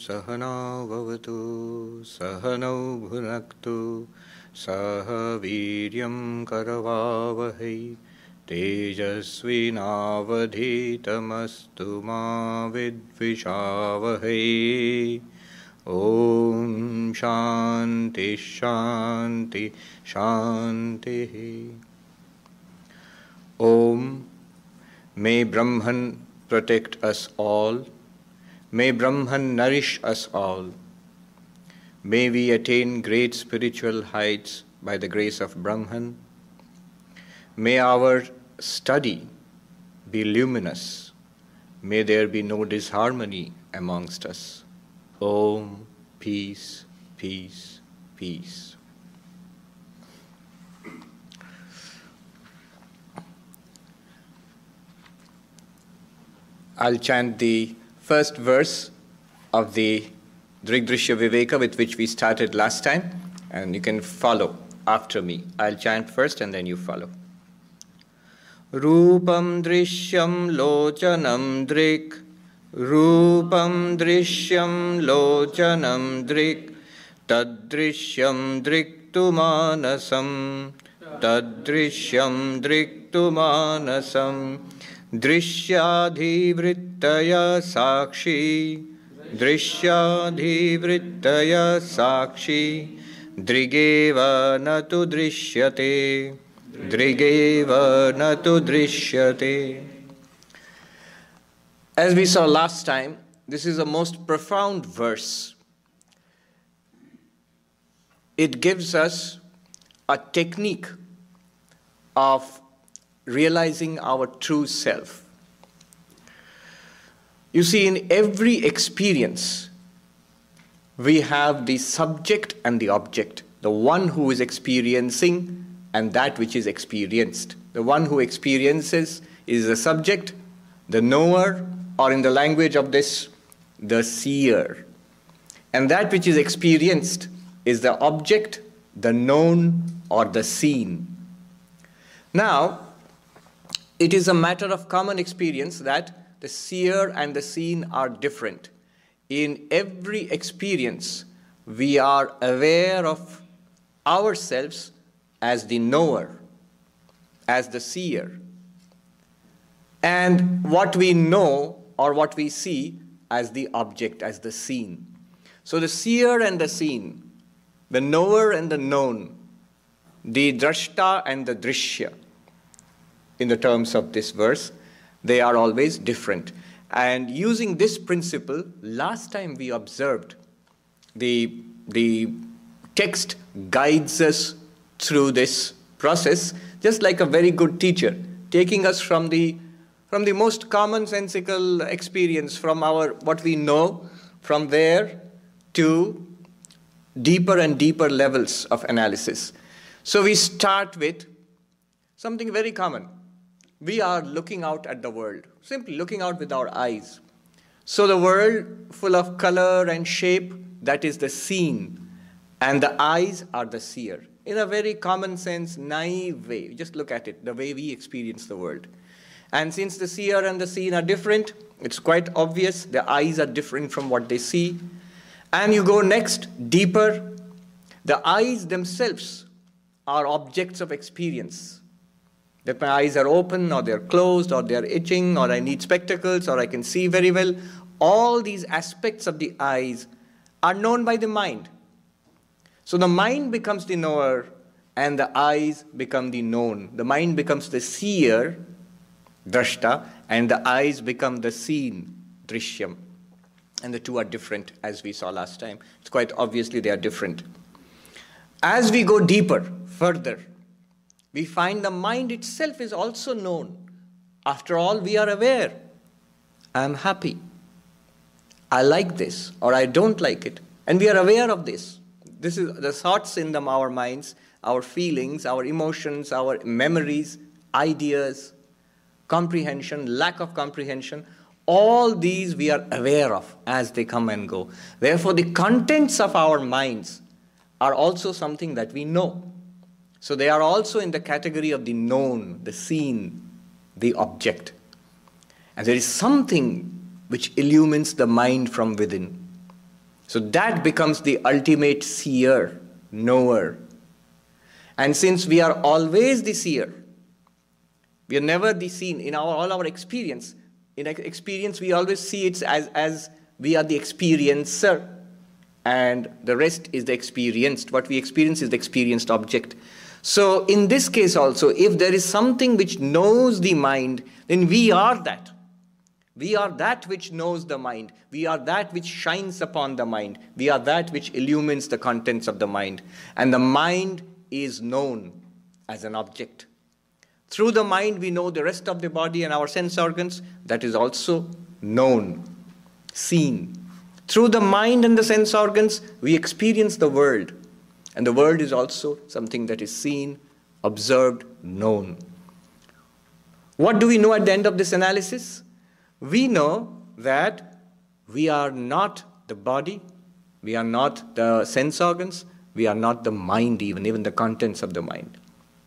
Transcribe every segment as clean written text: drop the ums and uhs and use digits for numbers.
Sahana Vavatu Sahanau Bhunaktu Saha Viryam Karavavahai Tejasvinavadhitamastu ma vidvishavahai. Om Shanti Shanti Shanti. Om. May Brahman protect us all. May Brahman nourish us all. May we attain great spiritual heights by the grace of Brahman. May our study be luminous. May there be no disharmony amongst us. Om, peace, peace, peace. I'll chant the first verse of the Drigdrishya Viveka with which we started last time, and you can follow after me. I'll chant first and then you follow. Rupam drishyam lochanam drik, Rupam drishyam lochanam drik, Tadrishyam driktu manasam, Tadrishyam driktu manasam, Drishyadhivrittaya sakshi, Drishyadhivrittaya sakshi, Drigeva natu drishyate, Drigeva natu drishyate. As we saw last time, this is a most profound verse. It gives us a technique of realizing our true self. You see, in every experience, we have the subject and the object, the one who is experiencing and that which is experienced. The one who experiences is the subject, the knower, or in the language of this, the seer. And that which is experienced is the object, the known, or the seen. Now, it is a matter of common experience that the seer and the seen are different. In every experience, we are aware of ourselves as the knower, as the seer, and what we know or what we see as the object, as the seen. So the seer and the seen, the knower and the known, the drashta and the drishya, in the terms of this verse, they are always different. And using this principle, last time we observed the text guides us through this process, just like a very good teacher, taking us from the most commonsensical experience, from what we know, from there to deeper and deeper levels of analysis. So we start with something very common. We are looking out at the world, simply looking out with our eyes. So the world full of color and shape, that is the seen, and the eyes are the seer. In a very common sense, naive way, just look at it, the way we experience the world. And since the seer and the seen are different, it's quite obvious the eyes are different from what they see. And you go next, deeper, the eyes themselves are objects of experience. That my eyes are open, or they're closed, or they're itching, or I need spectacles, or I can see very well. All these aspects of the eyes are known by the mind. So the mind becomes the knower, and the eyes become the known. The mind becomes the seer, drashta, and the eyes become the seen, drishyam. And the two are different, as we saw last time. It's quite obviously they are different. As we go deeper, further, we find the mind itself is also known. After all, we are aware. I am happy. I like this, or I don't like it. And we are aware of this. This is the thoughts in our minds, our feelings, our emotions, our memories, ideas, comprehension, lack of comprehension. All these we are aware of as they come and go. Therefore, the contents of our minds are also something that we know. So they are also in the category of the known, the seen, the object. And there is something which illumines the mind from within. So that becomes the ultimate seer, knower. And since we are always the seer, we are never the seen in all our experience. In experience, we always see it as we are the experiencer, and the rest is the experienced. What we experience is the experienced object. So in this case also, if there is something which knows the mind, then we are that. We are that which knows the mind. We are that which shines upon the mind. We are that which illumines the contents of the mind. And the mind is known as an object. Through the mind, we know the rest of the body and our sense organs. That is also known, seen. Through the mind and the sense organs, we experience the world. And the world is also something that is seen, observed, known. What do we know at the end of this analysis? We know that we are not the body, we are not the sense organs, we are not the mind even the contents of the mind.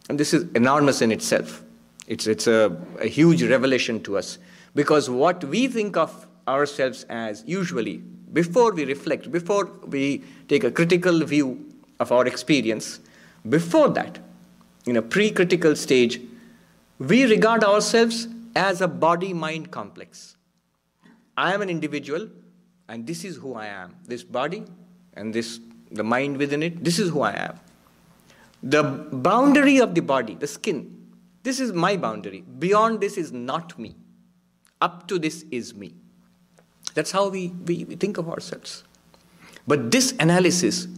And this is enormous in itself. It's a huge revelation to us. Because what we think of ourselves as usually, before we reflect, before we take a critical view of our experience, before that, in a pre-critical stage, we regard ourselves as a body-mind complex. I am an individual, and this is who I am. This body and the mind within it, this is who I am. The boundary of the body, the skin, this is my boundary. Beyond this is not me. Up to this is me. That's how we think of ourselves. But this analysis,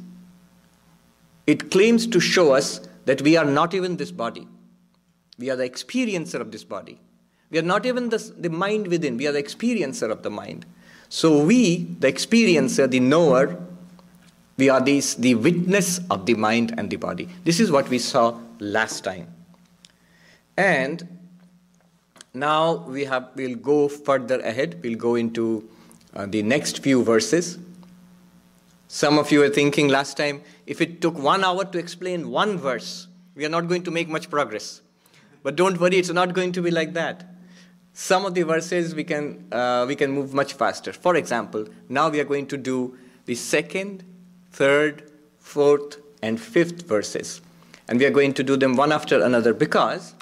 it claims to show us that we are not even this body. We are the experiencer of this body. We are not even the mind within. We are the experiencer of the mind. So we, the experiencer, the knower, we are the witness of the mind and the body. This is what we saw last time. And now we'll go further ahead. We'll go into the next few verses. Some of you were thinking last time, if it took 1 hour to explain one verse, we are not going to make much progress. But don't worry, it's not going to be like that. Some of the verses we can move much faster. For example, now we are going to do the 2nd, 3rd, 4th, and 5th verses. And we are going to do them one after another because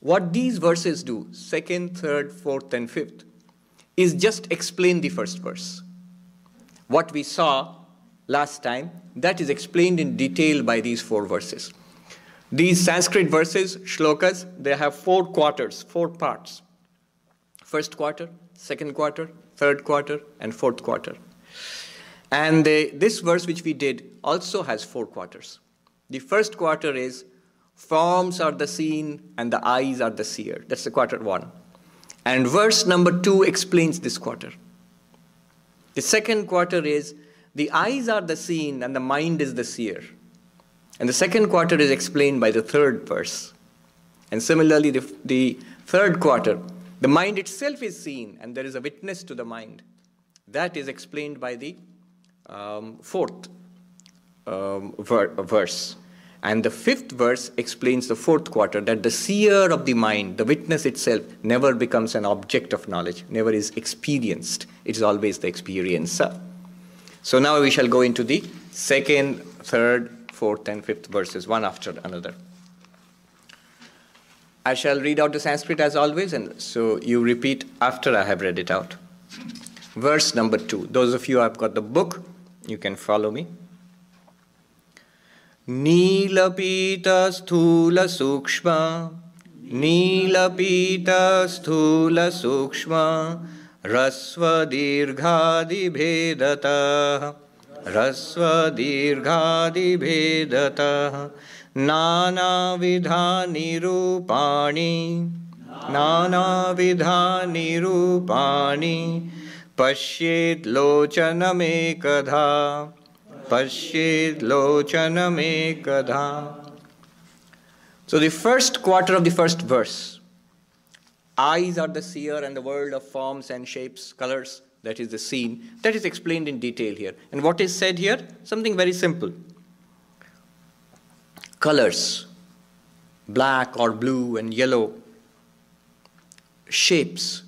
what these verses do, 2nd, 3rd, 4th, and 5th, is just explain the first verse. What we saw last time, that is explained in detail by these 4 verses. These Sanskrit verses, shlokas, they have 4 quarters, 4 parts. 1st quarter, 2nd quarter, 3rd quarter, and 4th quarter. And this verse which we did also has 4 quarters. The 1st quarter is, forms are the seen and the eyes are the seer. That's the quarter 1. And verse number 2 explains this quarter. The 2nd quarter is, the eyes are the seen and the mind is the seer. And the 2nd quarter is explained by the 3rd verse. And similarly, the 3rd quarter, the mind itself is seen and there is a witness to the mind. That is explained by the 4th verse. And the 5th verse explains the 4th quarter, that the seer of the mind, the witness itself, never becomes an object of knowledge, never is experienced. It is always the experiencer. So now we shall go into the 2nd, 3rd, 4th, and 5th verses, one after another. I shall read out the Sanskrit as always, and so you repeat after I have read it out. Verse number 2. Those of you who have got the book, you can follow me. Nilapita sthula sukshma, Nilapita sthula sukshma, Rasva dirghadi bhedata, Rasva dirghadi bhedata, Nana vidhani rupani, Nana vidhani rupani, Pashyed lochanam ekadha, Pashyed lochanam ekadha. So the 1st quarter of the 1st verse, eyes are the seer and the world of forms and shapes, colors, that is the seen, that is explained in detail here. And what is said here? Something very simple. Colors, black or blue and yellow, shapes,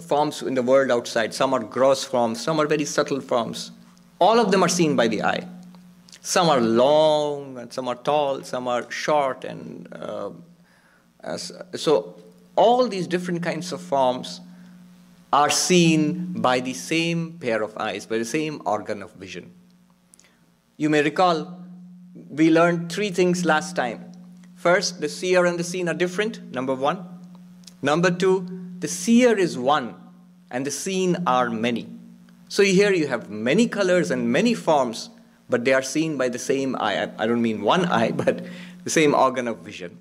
forms in the world outside. Some are gross forms, some are very subtle forms. All of them are seen by the eye. Some are long, and some are tall, some are short, and so all these different kinds of forms are seen by the same pair of eyes, by the same organ of vision. You may recall, we learned 3 things last time. First, the seer and the seen are different, number 1. Number 2, the seer is one, and the seen are many. So here you have many colors and many forms, but they are seen by the same eye. I don't mean one eye, but the same organ of vision.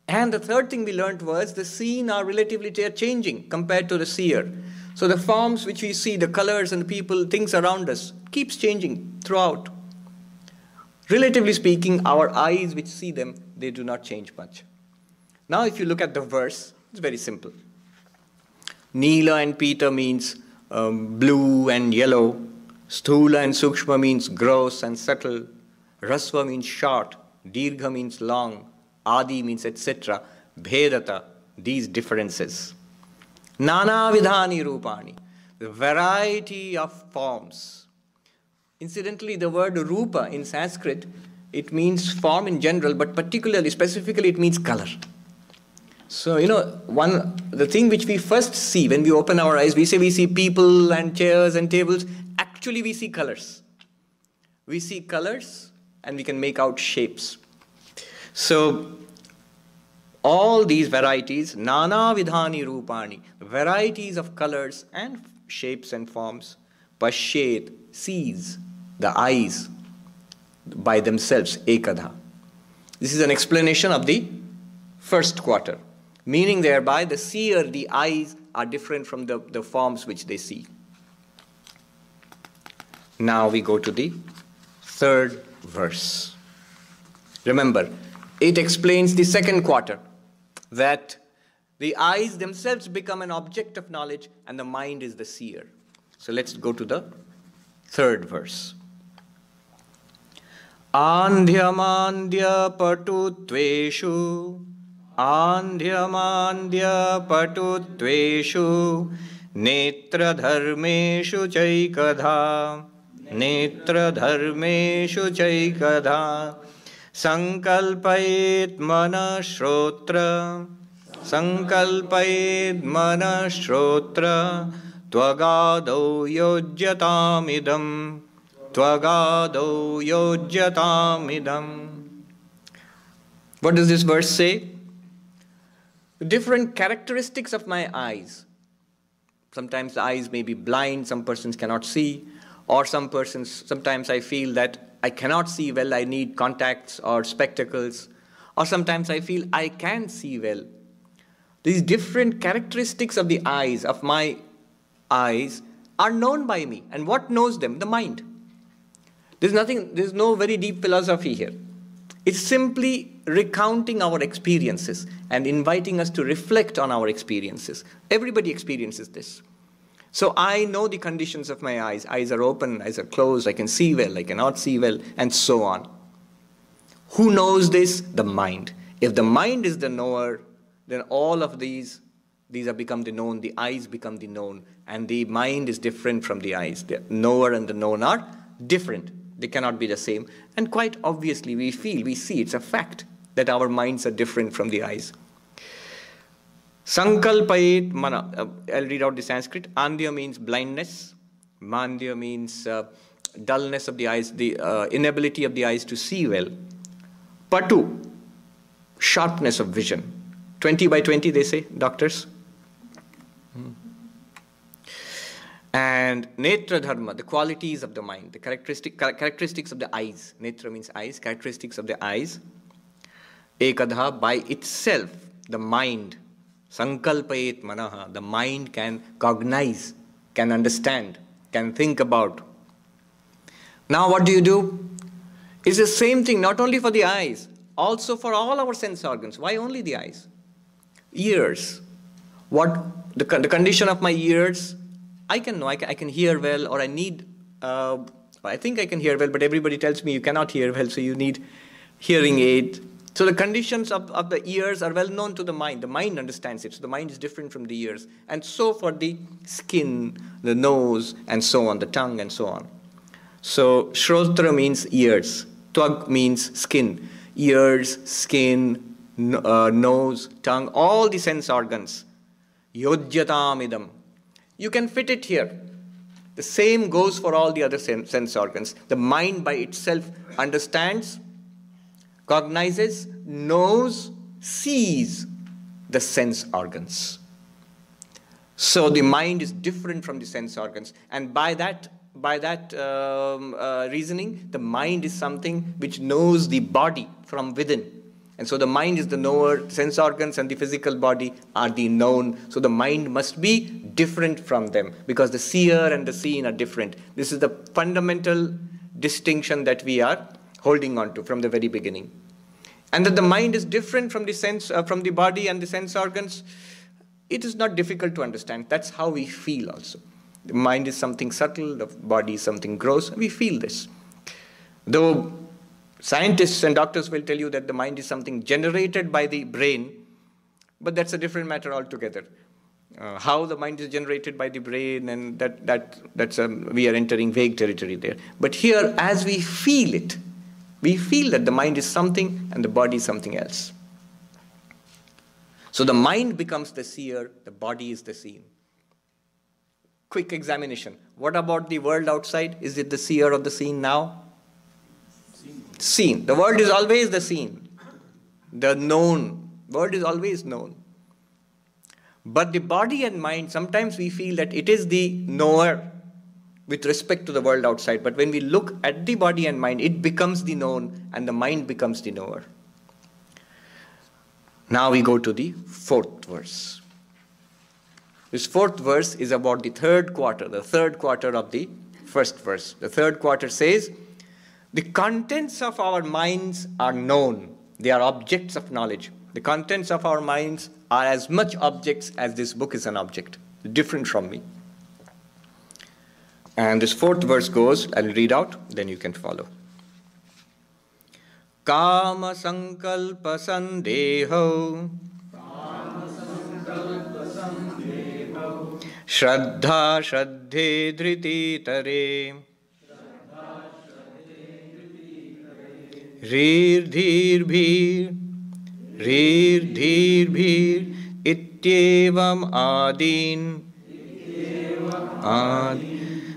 And the third thing we learned was the seen are relatively changing compared to the seer. So the forms which we see, the colors and the people, things around us, keeps changing throughout. Relatively speaking, our eyes which see them, they do not change much. Now if you look at the verse, it's very simple. Neela and Pita means blue and yellow. Sthula and Sukshma means gross and subtle. Rasva means short. Dirgha means long. Adi means etc. Bhedata, these differences. Nana vidhani rupani, the variety of forms. Incidentally, the word rupa in Sanskrit, it means form in general, but particularly, specifically, it means color. So, the thing which we first see when we open our eyes, we say we see people and chairs and tables. Actually, we see colors. We see colors and we can make out shapes. So, all these varieties, nana vidhani rupani, varieties of colors and shapes and forms, pashet, sees, the eyes by themselves, ekadha. This is an explanation of the first quarter, meaning thereby the seer, the eyes are different from the forms which they see. Now we go to the third verse. Remember, it explains the second quarter, that the eyes themselves become an object of knowledge and the mind is the seer. So let's go to the third verse. Andhyamandya patutveshu, andhyamandya patutveshu, netra dharmeshu chaikadha, netra dharmeshu chaikadha, sankalpayet mana shrotra, sankalpayet mana shrotra, tvagado yojyatamidam, tvagado yojyatamidam. What does this verse say? Different characteristics of my eyes. Sometimes the eyes may be blind, some persons cannot see, or sometimes I feel that I cannot see well, I need contacts or spectacles, or sometimes I feel I can see well. These different characteristics of the eyes, of my eyes, are known by me. And what knows them? The mind. There's no very deep philosophy here. It's simply recounting our experiences and inviting us to reflect on our experiences. Everybody experiences this. So I know the conditions of my eyes. Eyes are open, eyes are closed, I can see well, I cannot see well, and so on. Who knows this? The mind. If the mind is the knower, then all of these have become the known, the eyes become the known, and the mind is different from the eyes. The knower and the known are different. They cannot be the same. And quite obviously we see, it's a fact that our minds are different from the eyes. Sankalpayet mana. I'll read out the Sanskrit. Andhya means blindness. Mandya means dullness of the eyes, the inability of the eyes to see well. Patu, sharpness of vision. 20 by 20, they say, doctors. And netra dharma, the qualities of the mind, the characteristics of the eyes. Netra means eyes, characteristics of the eyes. Ekadha, by itself, the mind. Sankalpayet manaha, the mind can cognize, can understand, can think about. Now what do? It's the same thing, not only for the eyes, also for all our sense organs. Why only the eyes? Ears. What the condition of my ears? I can know, I can hear well, or I need, I think I can hear well, but everybody tells me you cannot hear well, so you need hearing aid. So the conditions of the ears are well known to the mind. The mind understands it. So the mind is different from the ears. And so for the skin, the nose, and so on, the tongue, and so on. So Shrotra means ears. Twag means skin. Ears, skin, nose, tongue, all the sense organs. Yodhyatamidam. You can fit it here. The same goes for all the other sense organs. The mind by itself understands, cognizes, knows, sees the sense organs. So the mind is different from the sense organs. And by that reasoning, the mind is something which knows the body from within. And so the mind is the knower, sense organs and the physical body are the known. So the mind must be different from them because the seer and the seen are different. This is the fundamental distinction that we are holding on to from the very beginning. And that the mind is different from the sense, from the body and the sense organs, it is not difficult to understand. That's how we feel also. The mind is something subtle, the body is something gross, and we feel this. Though scientists and doctors will tell you that the mind is something generated by the brain, but that's a different matter altogether. How the mind is generated by the brain, and that's we are entering vague territory there. But here, as we feel it, we feel that the mind is something and the body is something else. So the mind becomes the seer, the body is the seen. Quick examination. What about the world outside? Is it the seer or the seen now? Seen. The world is always the seen. The known. World is always known. But the body and mind, sometimes we feel that it is the knower with respect to the world outside. But when we look at the body and mind, it becomes the known and the mind becomes the knower. Now we go to the fourth verse. This fourth verse is about the third quarter of the first verse. The third quarter says, the contents of our minds are known. They are objects of knowledge. The contents of our minds are as much objects as this book is an object, different from me. And this fourth verse goes, I'll read out, then you can follow. Kama sankalpa sandeho Shraddha shraddhe dhriti tare Rir dhir bhir ityevam adin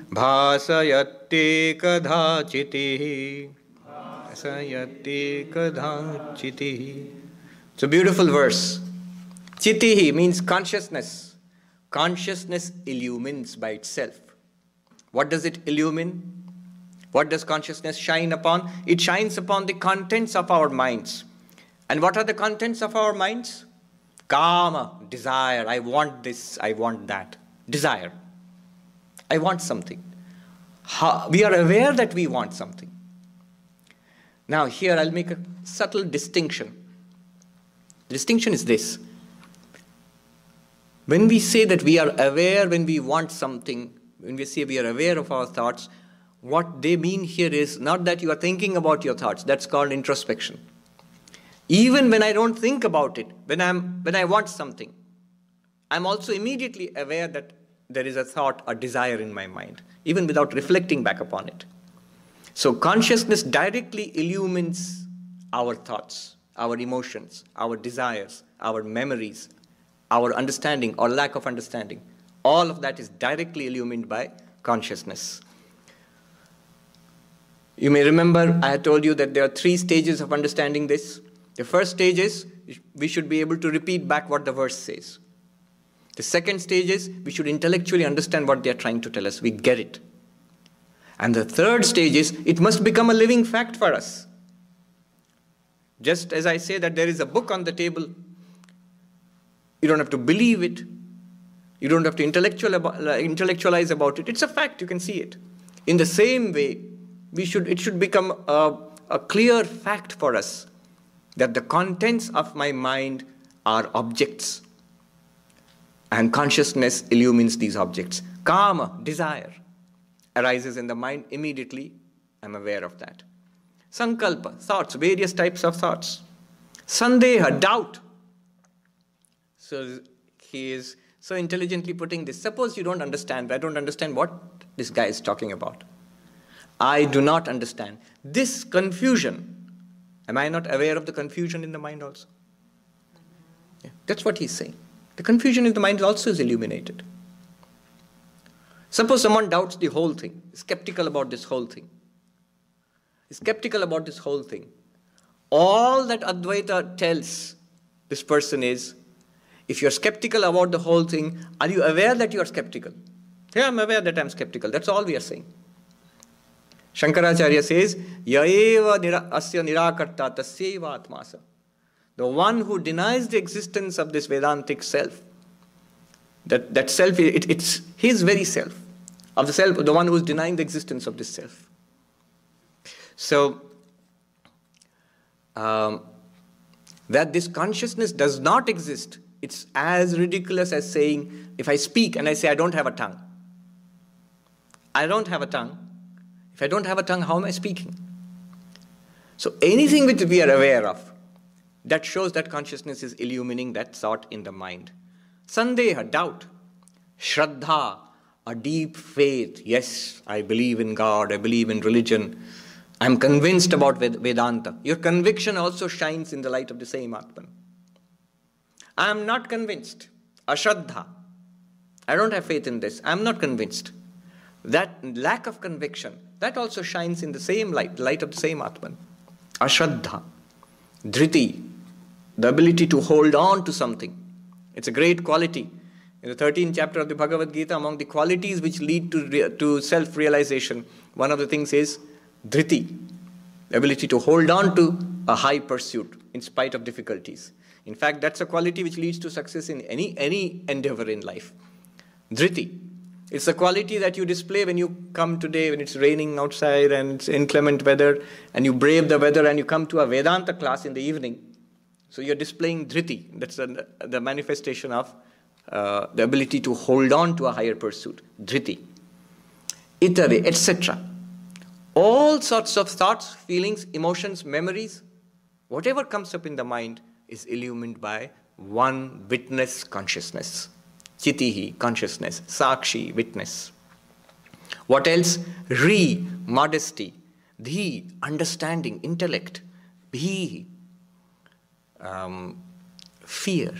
bhasayatte kadhachitihi. It's a beautiful verse. Chitihi means consciousness. Consciousness illumines by itself. What does it illumine? What does consciousness shine upon? It shines upon the contents of our minds. And what are the contents of our minds? Kama, desire. I want this, I want that. Desire. I want something. We are aware that we want something. Now here I'll make a subtle distinction. The distinction is this. When we say that we are aware when we want something, when we say we are aware of our thoughts, what they mean here is not that you are thinking about your thoughts. That's called introspection. Even when I don't think about it, when I want something, I'm also immediately aware that there is a thought or desire in my mind, even without reflecting back upon it. So consciousness directly illumines our thoughts, our emotions, our desires, our memories, our understanding or lack of understanding. All of that is directly illumined by consciousness. You may remember I had told you that there are 3 stages of understanding this. The first stage is we should be able to repeat back what the verse says. The second stage is we should intellectually understand what they are trying to tell us. We get it. And the third stage is it must become a living fact for us. Just as I say that there is a book on the table, you don't have to believe it. You don't have to intellectualize about it. It's a fact. You can see it. In the same way, it should become a clear fact for us that the contents of my mind are objects. And consciousness illumines these objects. Kama, desire, arises in the mind. Immediately, I'm aware of that. Sankalpa, thoughts, various types of thoughts. Sandeha, doubt. So he is so intelligently putting this. Suppose you don't understand. I don't understand what this guy is talking about. I do not understand. This confusion, am I not aware of the confusion in the mind also? Yeah, that's what he's saying. The confusion in the mind also is illuminated. Suppose someone doubts the whole thing, is skeptical about this whole thing. Is skeptical about this whole thing. All that Advaita tells this person is, if you're skeptical about the whole thing, are you aware that you are skeptical? Yeah, I'm aware that I'm skeptical. That's all we are saying. Shankaracharya says, Yaeva asya nirakarta tasyeva atmasa. The one who denies the existence of this Vedantic self, that self, it's his very self, of the self, the one who is denying the existence of this self. So, that this consciousness does not exist, it's as ridiculous as saying, if I speak and I say I don't have a tongue. I don't have a tongue. If I don't have a tongue, how am I speaking? So anything which we are aware of, that shows that consciousness is illumining that thought in the mind. Sandeha, doubt. Shraddha, a deep faith. Yes, I believe in God, I believe in religion. I'm convinced about Vedanta. Your conviction also shines in the light of the same Atman. I am not convinced. Ashraddha. I don't have faith in this. I am not convinced. That lack of conviction, that also shines in the same light, the light of the same Atman. Ashraddha. Dhriti, the ability to hold on to something. It's a great quality. In the 13th chapter of the Bhagavad Gita, among the qualities which lead to self-realization, one of the things is dhriti, the ability to hold on to a high pursuit in spite of difficulties. In fact, that's a quality which leads to success in any endeavor in life. Dhriti. It's a quality that you display when you come today, when it's raining outside and it's inclement weather, and you brave the weather and you come to a Vedanta class in the evening. So you're displaying dhriti. That's the manifestation of the ability to hold on to a higher pursuit. Dhriti. Itare, etc. All sorts of thoughts, feelings, emotions, memories, whatever comes up in the mind is illumined by one witness consciousness. Chitihi, consciousness. Sakshi, witness. What else? Ri, modesty. Dhi, understanding, intellect. Bhi, fear.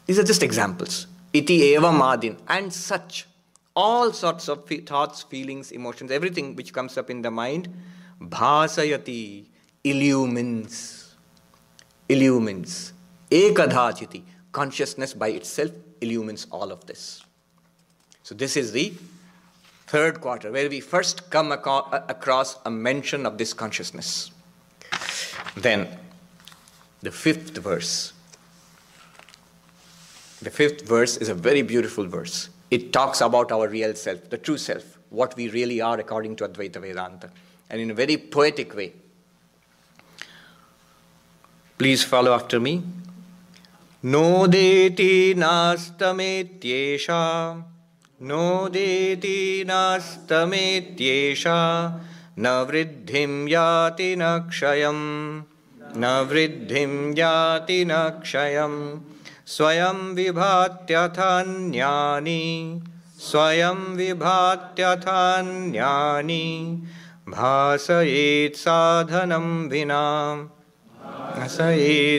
These are just examples. Iti eva madin, and such. All sorts of thoughts, feelings, emotions, everything which comes up in the mind, bhasayati, illumines. Illumines. Ekadhachiti. Consciousness by itself illumines all of this. So this is the third quarter, where we first come across a mention of this consciousness. Then, the fifth verse. The fifth verse is a very beautiful verse. It talks about our real self, the true self, what we really are according to Advaita Vedanta, and in a very poetic way. Please follow after me. Nodeti nastametyesha, nodeti nastametyesha, na vriddhim yati nakshayam, na vriddhim yati nakshayam, swayam vibhatyathaanyani, swayam vibhatyathaanyani, bhasayet sadhanam vinam.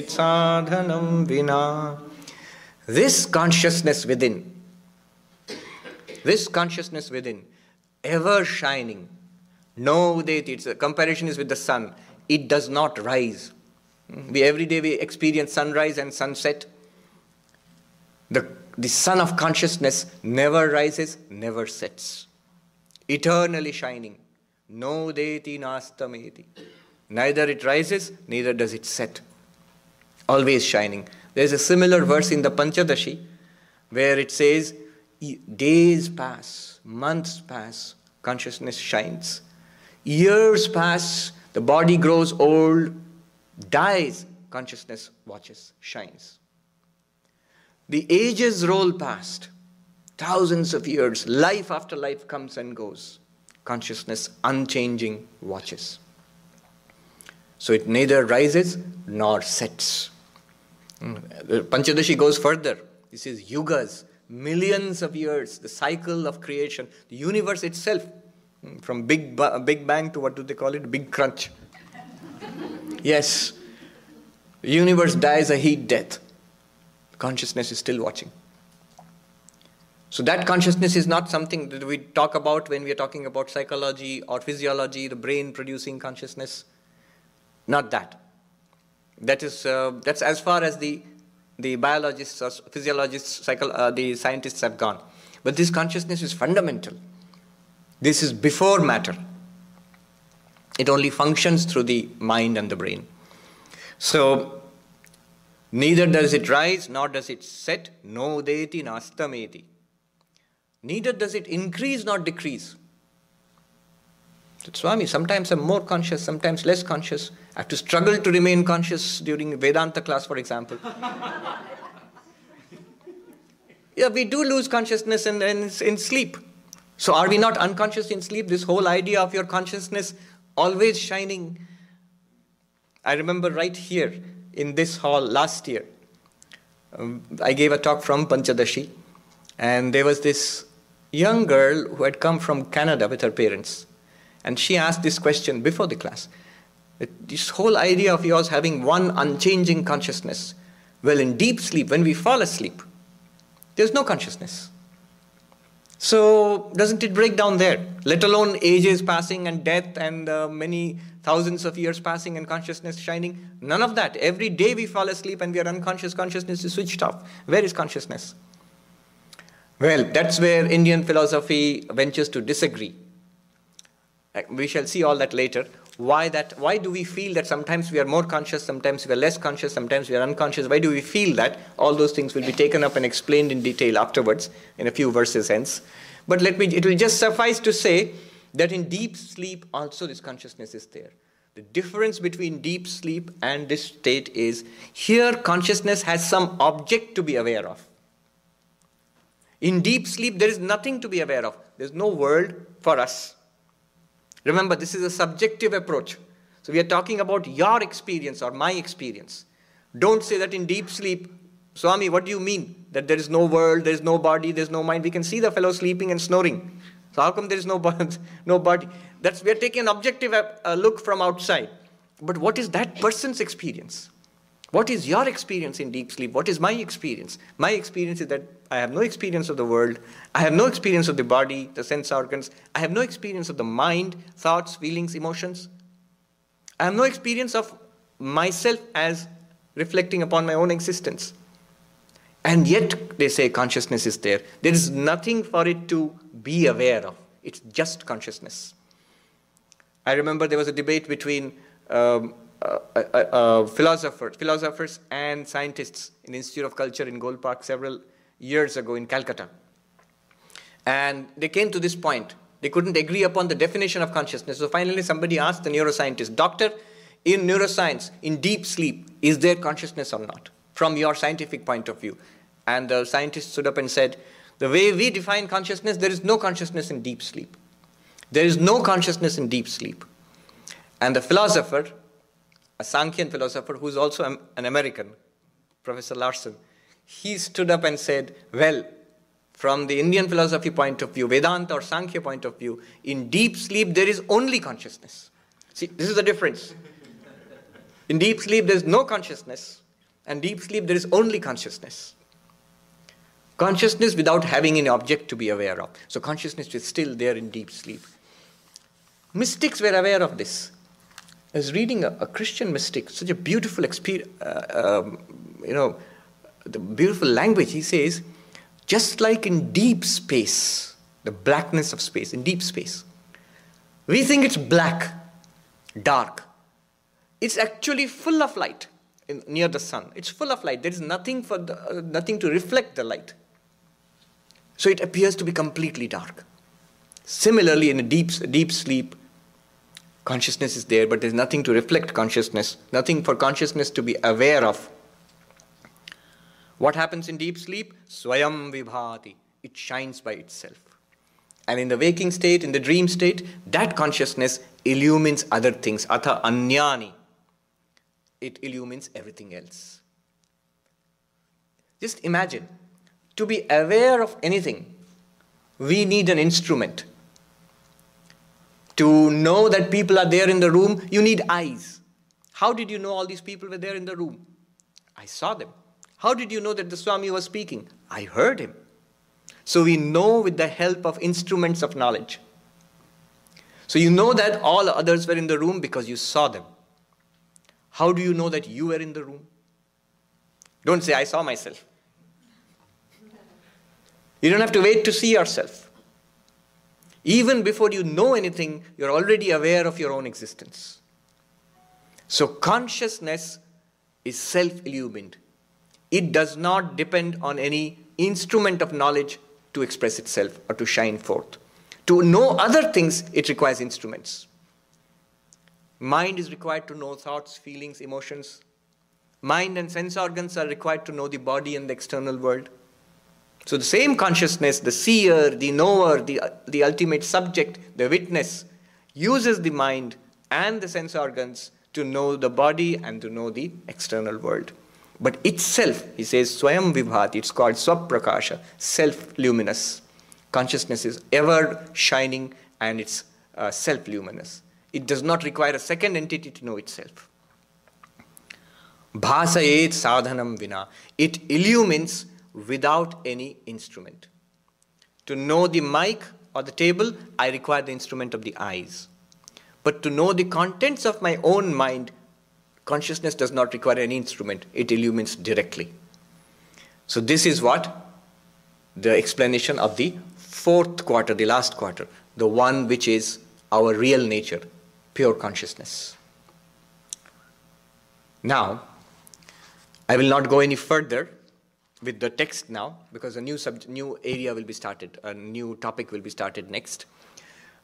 Sadhanam vina. This consciousness within, ever shining, know that its comparison is with the sun. It does not rise. Every day we experience sunrise and sunset. The sun of consciousness never rises, never sets. Eternally shining. No deti nastameti. Neither it rises, neither does it set. Always shining. There's a similar verse in the Panchadashi where it says, days pass, months pass, consciousness shines. Years pass, the body grows old, dies, consciousness watches, shines. The ages roll past, thousands of years, life after life comes and goes. Consciousness, unchanging, watches. So it neither rises nor sets. The Panchadashi goes further. This is yugas, millions of years, the cycle of creation, the universe itself, from Big Bang to what do they call it? Big Crunch. Yes, the universe dies a heat death. Consciousness is still watching. So that consciousness is not something that we talk about when we are talking about psychology or physiology, the brain producing consciousness. Not that. That's as far as the biologists or physiologists, the scientists have gone. But this consciousness is fundamental. This is before matter. It only functions through the mind and the brain. So, neither does it rise nor does it set, no deti nastameti. Neither does it increase nor decrease. So, Swami, sometimes I'm more conscious, sometimes less conscious. I have to struggle to remain conscious during Vedanta class, for example. Yeah, we do lose consciousness in sleep. So are we not unconscious in sleep? This whole idea of your consciousness always shining. I remember right here in this hall last year, I gave a talk from Panchadashi, and there was this young girl who had come from Canada with her parents. And she asked this question before the class. This whole idea of yours having one unchanging consciousness. Well, in deep sleep, when we fall asleep, there's no consciousness. So doesn't it break down there? Let alone ages passing and death and many thousands of years passing and consciousness shining. None of that. Every day we fall asleep and we are unconscious. Consciousness is switched off. Where is consciousness? Well, that's where Indian philosophy ventures to disagree. We shall see all that later. Why do we feel that sometimes we are more conscious, sometimes we are less conscious, sometimes we are unconscious? Why do we feel that? All those things will be taken up and explained in detail afterwards, in a few verses hence. But it will just suffice to say that in deep sleep also this consciousness is there. The difference between deep sleep and this state is, here consciousness has some object to be aware of. In deep sleep there is nothing to be aware of. There is no world for us. Remember, this is a subjective approach. So we are talking about your experience or my experience. Don't say that in deep sleep, Swami, what do you mean? That there is no world, there is no body, there is no mind. We can see the fellow sleeping and snoring. So how come there is no body? We are taking an objective look from outside. But what is that person's experience? What is your experience in deep sleep? What is my experience? My experience is that I have no experience of the world. I have no experience of the body, the sense organs. I have no experience of the mind, thoughts, feelings, emotions. I have no experience of myself as reflecting upon my own existence. And yet, they say consciousness is there. There is nothing for it to be aware of. It's just consciousness. I remember there was a debate between philosophers and scientists in the Institute of Culture in Gold Park several years ago in Calcutta. And they came to this point. They couldn't agree upon the definition of consciousness. So finally somebody asked the neuroscientist, Doctor, in neuroscience, in deep sleep, is there consciousness or not? From your scientific point of view. And the scientist stood up and said, the way we define consciousness, there is no consciousness in deep sleep. There is no consciousness in deep sleep. And the philosopher, a Sankhyan philosopher who is also an American, Professor Larson, he stood up and said, well, from the Indian philosophy point of view, Vedanta or Sankhya point of view, in deep sleep there is only consciousness. See, this is the difference. In deep sleep there is no consciousness, and deep sleep there is only consciousness. Consciousness without having any object to be aware of. So consciousness is still there in deep sleep. Mystics were aware of this. I was reading a Christian mystic, such a beautiful experience, the beautiful language. He says, just like in deep space, the blackness of space, in deep space, we think it's black, dark. It's actually full of light near the sun. It's full of light. There is nothing to reflect the light. So it appears to be completely dark. Similarly, in a deep sleep, consciousness is there, but there's nothing to reflect consciousness, nothing for consciousness to be aware of. What happens in deep sleep? Swayam vibhati. It shines by itself. And in the waking state, in the dream state, that consciousness illumines other things. Atha anyani. it illumines everything else. Just imagine, to be aware of anything, we need an instrument. To know that people are there in the room, you need eyes. How did you know all these people were there in the room? I saw them. How did you know that the Swami was speaking? I heard him. So we know with the help of instruments of knowledge. So you know that all others were in the room because you saw them. How do you know that you were in the room? Don't say, I saw myself. You don't have to wait to see yourself. Even before you know anything, you're already aware of your own existence. So consciousness is self-illumined. It does not depend on any instrument of knowledge to express itself or to shine forth. To know other things, it requires instruments. Mind is required to know thoughts, feelings, emotions. Mind and sense organs are required to know the body and the external world. So the same consciousness, the seer, the knower, the ultimate subject, the witness, uses the mind and the sense organs to know the body and to know the external world. But itself, he says, Swayam Vibhati, it's called Swaprakasha, self-luminous. Consciousness is ever shining and it's self-luminous. It does not require a second entity to know itself. Bhasayet sadhanam vina. It illumines without any instrument. To know the mic or the table, I require the instrument of the eyes. But to know the contents of my own mind, consciousness does not require any instrument. It illumines directly. So this is what the explanation of the fourth quarter, the last quarter, the one which is our real nature, pure consciousness. Now, I will not go any further with the text now, because a new area will be started, a new topic will be started next.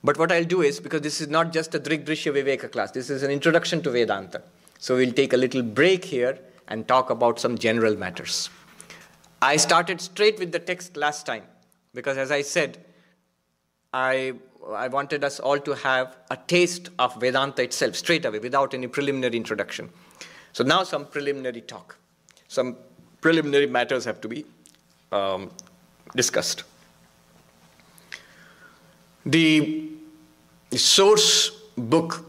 But what I'll do is, because this is not just a Drigdrishya Viveka class, this is an introduction to Vedanta. So we'll take a little break here and talk about some general matters. I started straight with the text last time, because as I said, I wanted us all to have a taste of Vedanta itself, straight away, without any preliminary introduction. So now some preliminary talk. Some preliminary matters have to be discussed. The source book,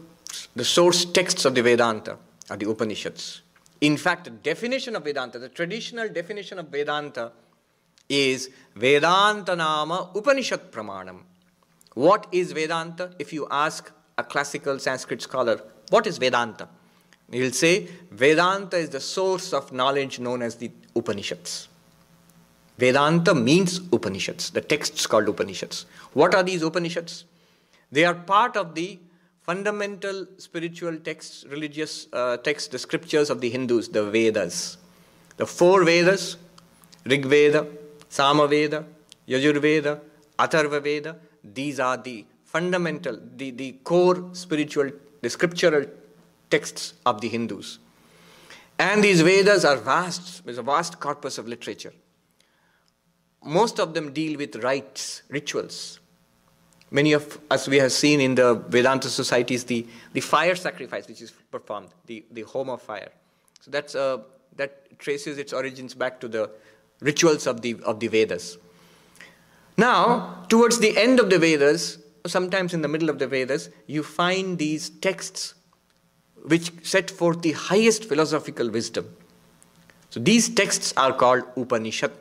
the source texts of the Vedanta are the Upanishads. In fact, the definition of Vedanta, the traditional definition of Vedanta is Vedanta Nama Upanishad Pramanam. What is Vedanta? If you ask a classical Sanskrit scholar, what is Vedanta? He'll say, Vedanta is the source of knowledge known as the Upanishads. Vedanta means Upanishads, the texts called Upanishads. What are these Upanishads? They are part of the fundamental spiritual texts, religious texts, the scriptures of the Hindus, the Vedas. The four Vedas, Rig Veda, Sama Veda, Yajur Veda, Atharva Veda, these are the fundamental, the core spiritual, the scriptural texts of the Hindus. And these Vedas are vast, there's a vast corpus of literature. Most of them deal with rites, rituals. Many of us, we have seen in the Vedanta societies the fire sacrifice which is performed, the home of fire. So that traces its origins back to the rituals of the Vedas. Now, towards the end of the Vedas, sometimes in the middle of the Vedas, you find these texts which set forth the highest philosophical wisdom. So these texts are called Upanishad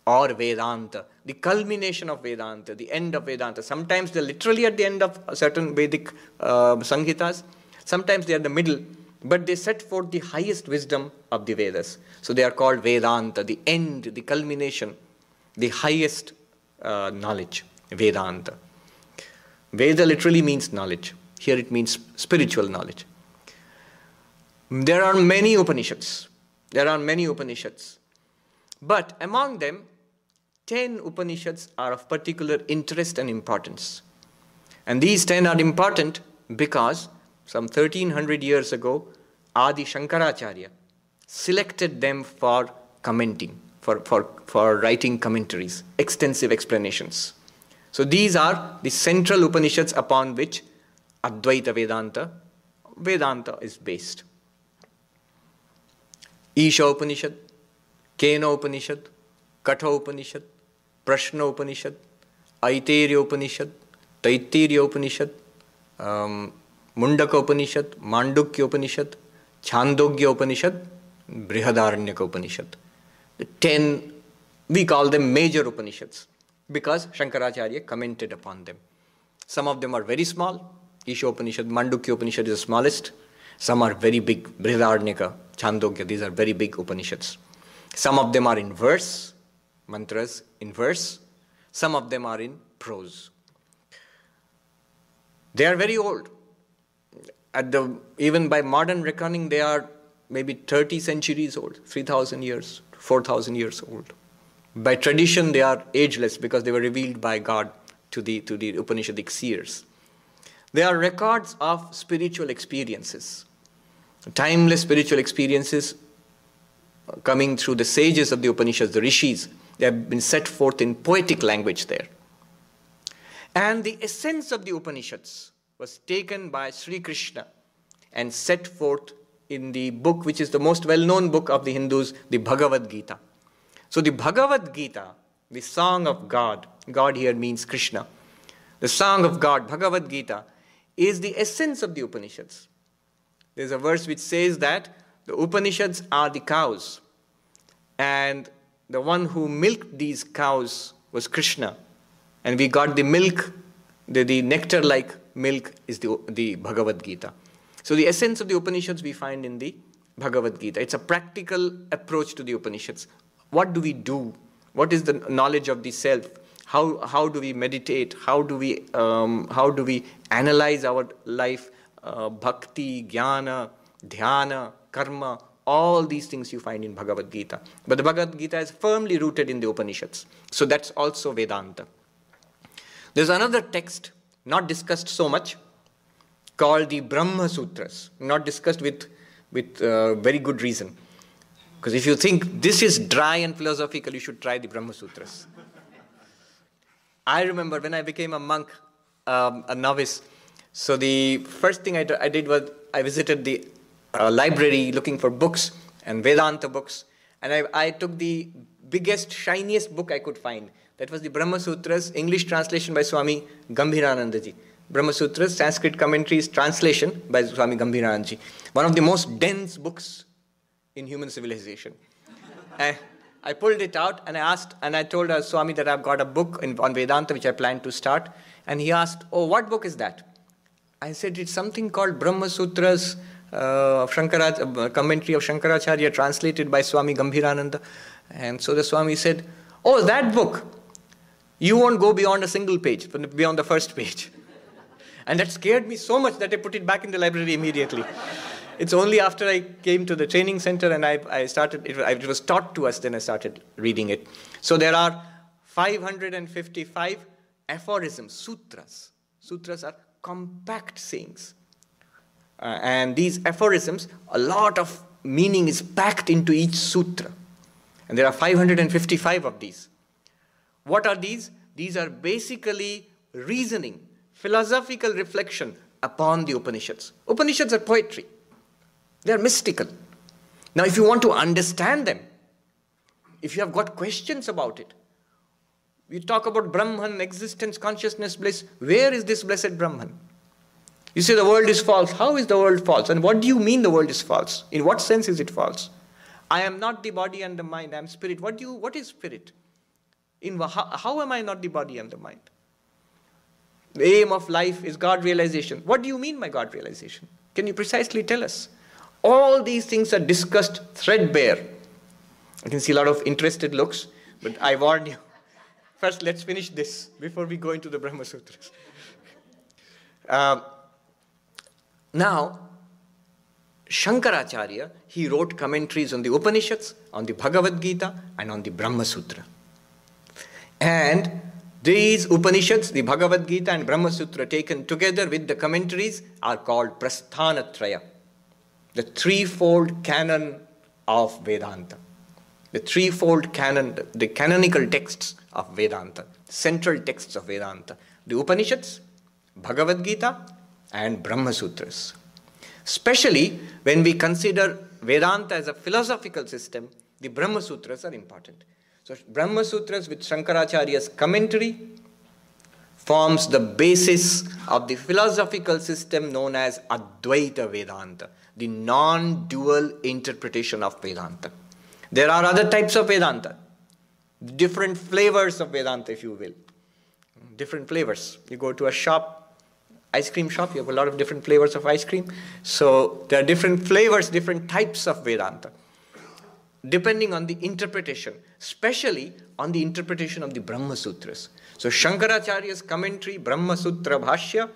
or Vedanta, the culmination of Vedanta, the end of Vedanta. Sometimes they're literally at the end of certain Vedic Samhitas, sometimes they're in the middle, but they set forth the highest wisdom of the Vedas. So they are called Vedanta, the end, the culmination, the highest knowledge, Vedanta. Veda literally means knowledge. Here it means spiritual knowledge. There are many Upanishads. There are many Upanishads. But among them, 10 Upanishads are of particular interest and importance. And these 10 are important because some 1300 years ago, Adi Shankaracharya selected them for commenting, for writing commentaries, extensive explanations. So these are the central Upanishads upon which Advaita Vedanta is based. Isha Upanishad, Kena Upanishad, Katha Upanishad, Prashna Upanishad, Aitairya Upanishad, Taittiriya Upanishad, Mundaka Upanishad, Mandukya Upanishad, Chandogya Upanishad, Brihadaranyaka Upanishad. The 10, we call them major Upanishads because Shankaracharya commented upon them. Some of them are very small. Isha Upanishad, Mandukya Upanishad is the smallest. Some are very big. Brihadaranyaka, Chandogya, these are very big Upanishads. Some of them are in verse, mantras in verse. Some of them are in prose. They are very old. Even by modern reckoning, they are maybe 30 centuries old, 3,000 years, 4,000 years old. By tradition, they are ageless because they were revealed by God to the Upanishadic seers. They are records of spiritual experiences, timeless spiritual experiences coming through the sages of the Upanishads, the rishis. They have been set forth in poetic language there. And the essence of the Upanishads was taken by Sri Krishna and set forth in the book which is the most well-known book of the Hindus, the Bhagavad Gita. So the Bhagavad Gita, the song of God, God here means Krishna, the song of God, Bhagavad Gita, is the essence of the Upanishads. There's a verse which says that the Upanishads are the cows, and the one who milked these cows was Krishna, and we got the milk, the nectar-like milk is the Bhagavad Gita. So the essence of the Upanishads we find in the Bhagavad Gita. It's a practical approach to the Upanishads. What do we do? What is the knowledge of the self? How do we meditate? How do we analyze our life? Bhakti, jnana, dhyana, karma, all these things you find in Bhagavad Gita. But the Bhagavad Gita is firmly rooted in the Upanishads. So that's also Vedanta. There's another text, not discussed so much, called the Brahma Sutras. Not discussed with very good reason. Because if you think this is dry and philosophical, you should try the Brahma Sutras. I remember when I became a monk, a novice, so the first thing I did was I visited the library looking for books and Vedanta books, and I took the biggest, shiniest book I could find. That was the Brahma Sutras, English translation by Swami Gambhirananda ji. Brahma Sutras, Sanskrit commentaries, translation by Swami Gambhirananda ji. One of the most dense books in human civilization. I pulled it out and I told Swami that I've got a book on Vedanta which I plan to start. And he asked, oh, what book is that? I said, it's something called Brahma Sutras, commentary of Shankaracharya translated by Swami Gambhirananda. And so the Swami said, oh, that book. You won't go beyond a single page, beyond the first page. And that scared me so much that I put it back in the library immediately. It's only after I came to the training center and I started, it was taught to us, then I started reading it. So there are 555 aphorisms, sutras. Sutras are compact sayings. And these aphorisms, a lot of meaning is packed into each sutra. And there are 555 of these. What are these? These are basically reasoning, philosophical reflection upon the Upanishads. Upanishads are poetry. They are mystical. Now, if you want to understand them, if you have got questions about it, we talk about Brahman, existence, consciousness, bliss. Where is this blessed Brahman? You say the world is false. How is the world false? And what do you mean the world is false? In what sense is it false? I am not the body and the mind. I am spirit. What is spirit? How am I not the body and the mind? The aim of life is God realization. What do you mean by God realization? Can you precisely tell us? All these things are discussed threadbare. I can see a lot of interested looks, but I warn you. First, let's finish this before we go into the Brahma Sutras. Now, Shankaracharya, he wrote commentaries on the Upanishads, on the Bhagavad Gita, and on the Brahma Sutra. And these Upanishads, the Bhagavad Gita and Brahma Sutra taken together with the commentaries are called Prasthanatraya, the threefold canon of Vedanta. The threefold canon, the canonical texts of Vedanta, central texts of Vedanta. The Upanishads, Bhagavad Gita, and Brahma Sutras. Especially when we consider Vedanta as a philosophical system, the Brahma Sutras are important. So Brahma Sutras with Shankaracharya's commentary forms the basis of the philosophical system known as Advaita Vedanta, the non-dual interpretation of Vedanta. There are other types of Vedanta, different flavors of Vedanta, if you will. Different flavors. You go to a shop, ice cream shop, you have a lot of different flavors of ice cream. So there are different flavors, different types of Vedanta, depending on the interpretation, especially on the interpretation of the Brahma Sutras. So Shankaracharya's commentary, Brahma Sutra Bhashya,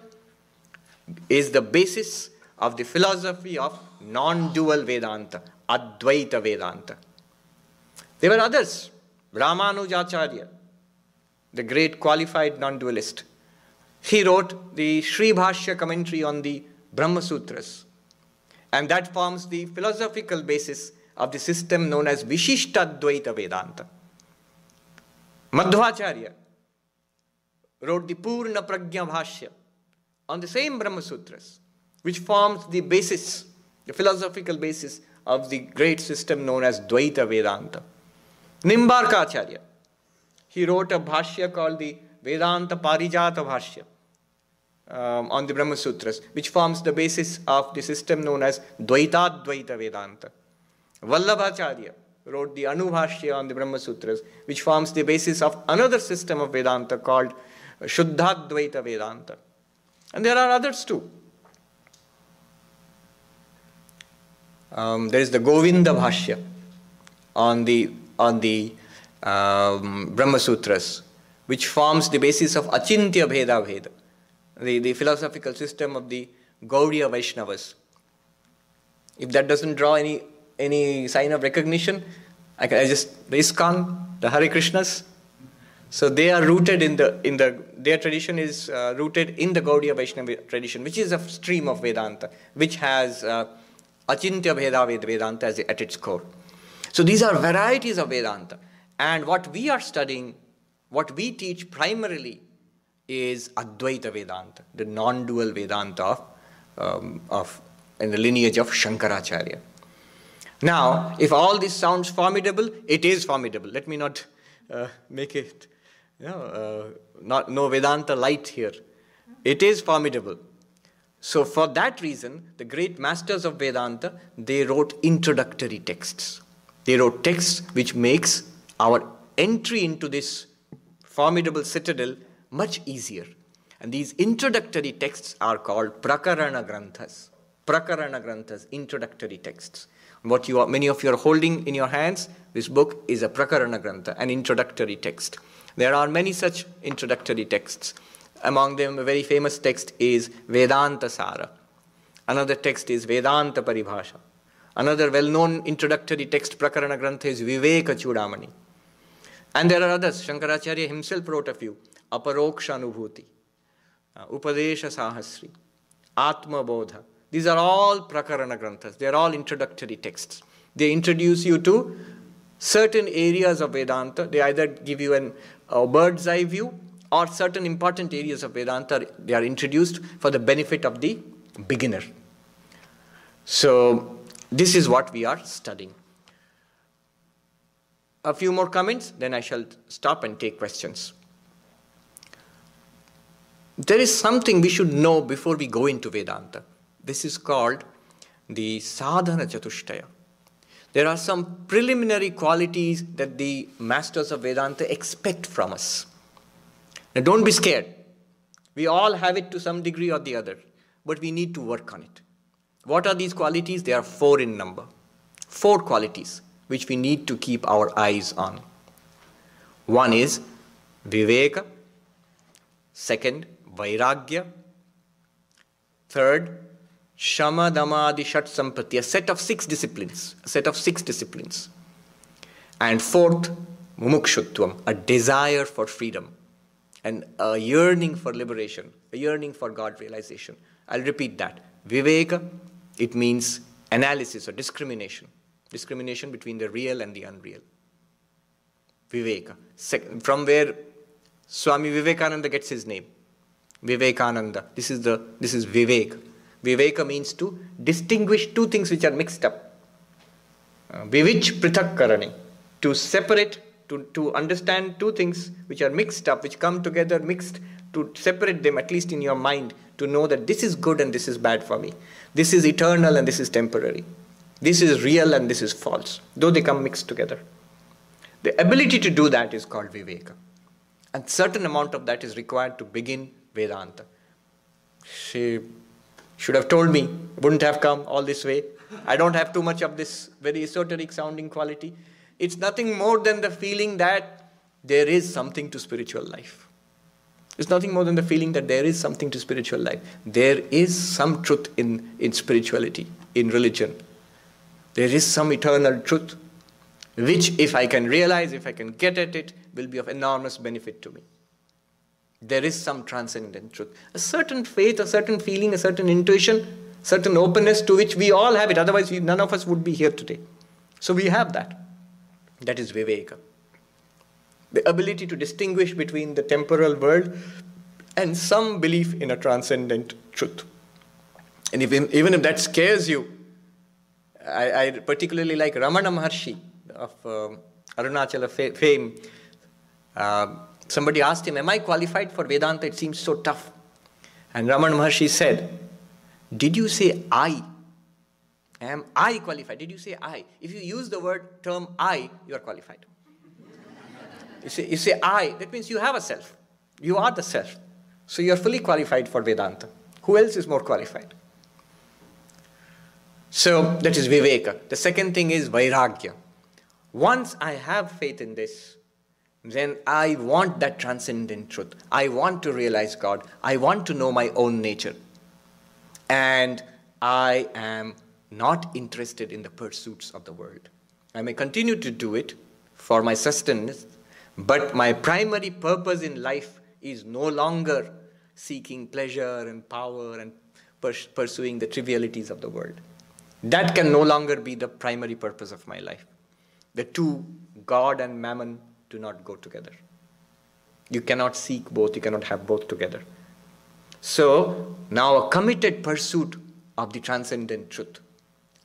is the basis of the philosophy of non-dual Vedanta, Advaita Vedanta. There were others. Ramanujacharya, the great qualified non-dualist, he wrote the Sri Bhashya commentary on the Brahma Sutras. And that forms the philosophical basis of the system known as Vishishtadvaita Vedanta. Madhvacharya wrote the Purna Prajna Bhashya on the same Brahma Sutras, which forms the basis, the philosophical basis of the great system known as Dvaita Vedanta. Nimbarkacharya, he wrote a Bhashya called the Vedanta Parijata Bhashya on the Brahma Sutras, which forms the basis of the system known as Dvaitadvaita Vedanta. Vallabhacharya wrote the Anubhashya on the Brahma Sutras, which forms the basis of another system of Vedanta called Shuddhadvaita Vedanta. And there are others too. There is the Govinda Bhashya on the Brahma Sutras, which forms the basis of Achintya Bheda Bheda, the philosophical system of the Gaudiya Vaishnavas. If that doesn't draw any sign of recognition, the ISKCON, the Hare Krishnas, so they are rooted their tradition is rooted in the Gaudiya Vaishnava tradition, which is a stream of Vedanta, which has Achintya Bheda Vedanta at its core. So these are varieties of Vedanta. And what we are studying, what we teach primarily is Advaita Vedanta, the non-dual Vedanta in the lineage of Shankaracharya. Now, if all this sounds formidable, it is formidable. Let me not make it, no Vedanta light here. It is formidable. So for that reason, the great masters of Vedanta, they wrote introductory texts. They wrote texts which makes our entry into this formidable citadel much easier. And these introductory texts are called Prakarana Granthas. Prakarana Granthas, introductory texts. Many of you are holding in your hands, this book is a Prakarana Grantha, an introductory text. There are many such introductory texts. Among them, a very famous text is Vedanta Sara. Another text is Vedanta Paribhasha. Another well-known introductory text, Prakarana Grantha, is Viveka Chudamani. And there are others. Shankaracharya himself wrote a few. Aparoksha Anubhuti, Upadesha Sahasri, Atma Bodha. These are all Prakarana Granthas. They are all introductory texts. They introduce you to certain areas of Vedanta. They either give you a bird's eye view, or certain important areas of Vedanta, they are introduced for the benefit of the beginner. So this is what we are studying. A few more comments, then I shall stop and take questions. There is something we should know before we go into Vedanta. This is called the sadhana chatushtaya. There are some preliminary qualities that the masters of Vedanta expect from us. Now don't be scared. We all have it to some degree or the other, but we need to work on it. What are these qualities? They are 4 in number. 4 qualities which we need to keep our eyes on. One is Viveka. Second, Vairagya. Third, Shama Damadi Shat Sampati, a set of 6 disciplines. And fourth, Mumukshutvam, a desire for freedom and a yearning for liberation, a yearning for God realization. I'll repeat that. Viveka, it means analysis or discrimination between the real and the unreal. Viveka, from where Swami Vivekananda gets his name. Vivekananda, this is Vivek. Viveka means to distinguish 2 things which are mixed up. Vivich prithak karane, to separate, to understand two things which are mixed up, which come together mixed, to separate them at least in your mind, to know that this is good and this is bad for me. This is eternal and this is temporary. This is real and this is false, though they come mixed together. The ability to do that is called Viveka. And certain amount of that is required to begin Vedanta. She should have told me, wouldn't have come all this way. I don't have too much of this very esoteric sounding quality. It's nothing more than the feeling that there is something to spiritual life. It's nothing more than the feeling that there is something to spiritual life. There is some truth in spirituality, in religion. There is some eternal truth, which if I can realize, if I can get at it, will be of enormous benefit to me. There is some transcendent truth. A certain faith, a certain feeling, a certain intuition, certain openness to which we all have it. Otherwise, none of us would be here today. So we have that. That is Viveka. The ability to distinguish between the temporal world and some belief in a transcendent truth. And even if that scares you, I particularly like Ramana Maharshi of Arunachala fame. Somebody asked him, am I qualified for Vedanta? It seems so tough. And Ramana Maharshi said, did you say I? Am I qualified? Did you say I? If you use the term I, you are qualified. You say I, that means you have a self. You are the self. So you are fully qualified for Vedanta. Who else is more qualified? So that is Viveka. The second thing is Vairagya. Once I have faith in this, then I want that transcendent truth. I want to realize God. I want to know my own nature. And I am not interested in the pursuits of the world. I may continue to do it for my sustenance, but my primary purpose in life is no longer seeking pleasure and power and pursuing the trivialities of the world. That can no longer be the primary purpose of my life. The two, God and mammon, do not go together. You cannot seek both, you cannot have both together. So, now a committed pursuit of the transcendent truth,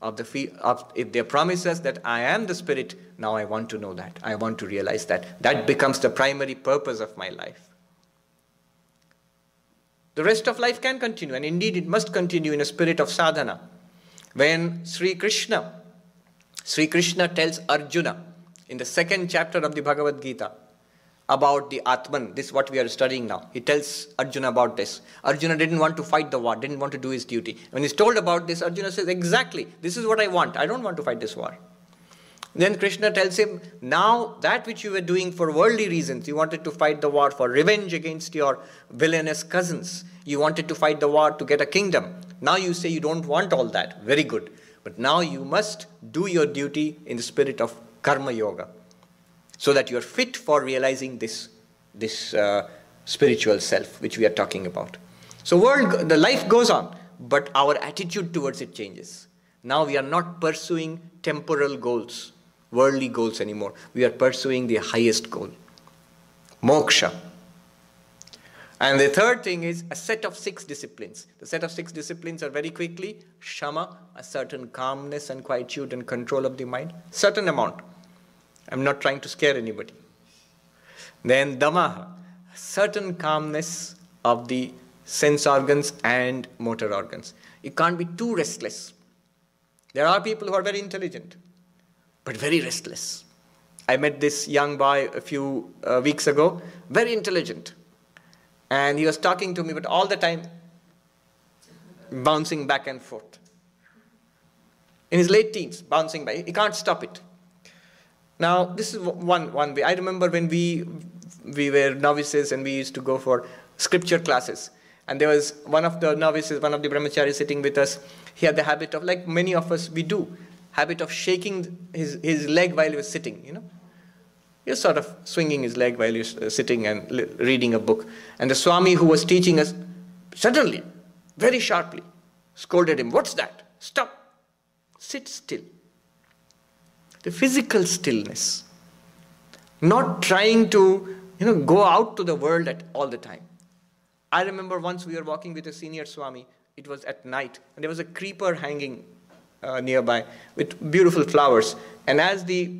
if there promises that I am the spirit, now I want to know that. I want to realize that. That becomes the primary purpose of my life. The rest of life can continue, and indeed it must continue in a spirit of sadhana. When Sri Krishna tells Arjuna in the second chapter of the Bhagavad Gita about the Atman, this is what we are studying now. He tells Arjuna about this. Arjuna didn't want to fight the war, didn't want to do his duty. When he's told about this, Arjuna says, exactly, this is what I want. I don't want to fight this war. Then Krishna tells him, now that which you were doing for worldly reasons, you wanted to fight the war for revenge against your villainous cousins. You wanted to fight the war to get a kingdom. Now you say you don't want all that. Very good. But now you must do your duty in the spirit of karma yoga, so that you are fit for realizing this spiritual self which we are talking about. So the life goes on, but our attitude towards it changes. Now we are not pursuing temporal goals, worldly goals anymore. We are pursuing the highest goal, moksha. And the third thing is a set of 6 disciplines. The set of 6 disciplines are very quickly shama, a certain calmness and quietude and control of the mind, certain amount. I'm not trying to scare anybody. Then damaha, certain calmness of the sense organs and motor organs. You can't be too restless. There are people who are very intelligent, but very restless. I met this young boy a few weeks ago, very intelligent. And he was talking to me, but all the time bouncing back and forth. In his late teens, bouncing back. He can't stop it. Now, this is one way. I remember when we were novices and we used to go for scripture classes. And there was one of the novices, one of the brahmacharis sitting with us. He had the habit of, like many of us we do, habit of shaking his leg while he was sitting, you know. He was sort of swinging his leg while he was sitting and reading a book. And the Swami who was teaching us, suddenly, very sharply, scolded him. What's that? Stop. Sit still. The physical stillness. Not trying to, go out to the world all the time. I remember once we were walking with a senior Swami. It was at night. And there was a creeper hanging nearby with beautiful flowers. And as the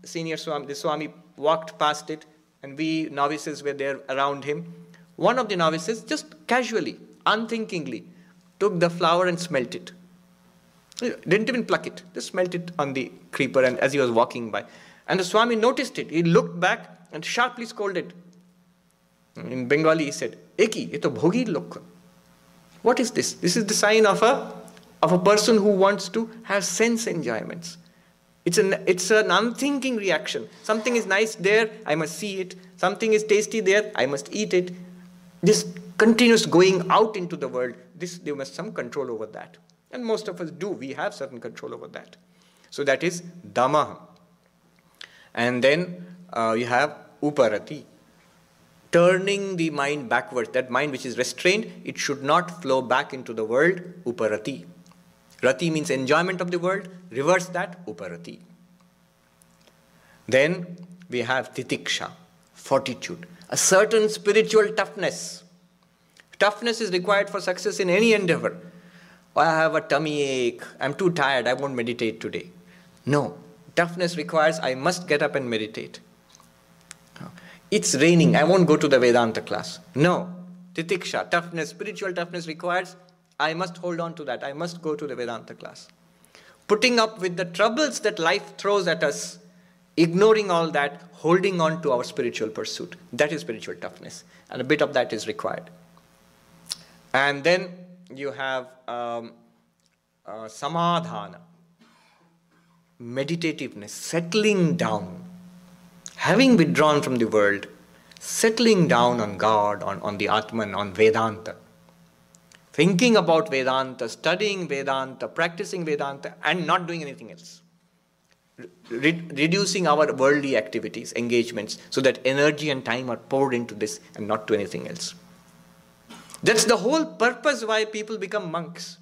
senior Swami, the Swami walked past it, and we novices were there around him, one of the novices just casually, unthinkingly, took the flower and smelt it. Didn't even pluck it, just smelt it on the creeper and as he was walking by. And the Swami noticed it. He looked back and sharply scolded. In Bengali he said, Eki, ito bhogi lokha. What is this? This is the sign of a person who wants to have sense enjoyments. It's an unthinking reaction. Something is nice there, I must see it. Something is tasty there, I must eat it. This continuous going out into the world, there must be some control over that. And most of us do. We have certain control over that. So that is Dhamma. And then you have Uparati. Turning the mind backwards. That mind which is restrained, it should not flow back into the world. Uparati. Rati means enjoyment of the world. Reverse that, Uparati. Then we have Titiksha, fortitude. A certain spiritual toughness. Toughness is required for success in any endeavor. I have a tummy ache, I'm too tired, I won't meditate today. No, toughness requires I must get up and meditate. It's raining, I won't go to the Vedanta class. No, Titiksha, toughness, spiritual toughness requires I must hold on to that, I must go to the Vedanta class. Putting up with the troubles that life throws at us, ignoring all that, holding on to our spiritual pursuit. That is spiritual toughness, and a bit of that is required. And then you have samadhana, meditativeness, settling down, having withdrawn from the world, settling down on God, on the Atman, on Vedanta, thinking about Vedanta, studying Vedanta, practicing Vedanta, and not doing anything else. Reducing our worldly activities, engagements, so that energy and time are poured into this and not to anything else. That's the whole purpose why people become monks.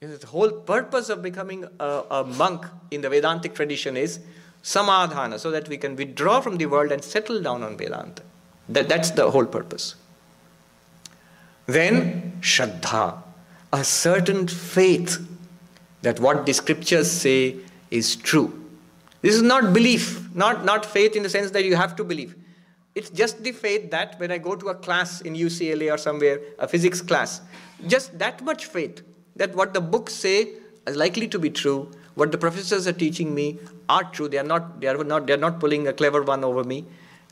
The whole purpose of becoming a monk in the Vedantic tradition is samadhana, so that we can withdraw from the world and settle down on Vedanta. That's the whole purpose. Then Shraddha, a certain faith that what the scriptures say is true. This is not belief, not faith in the sense that you have to believe. It's just the faith that when I go to a class in UCLA or somewhere, a physics class, just that much faith that what the books say is likely to be true, what the professors are teaching me are true. They are not pulling a clever one over me,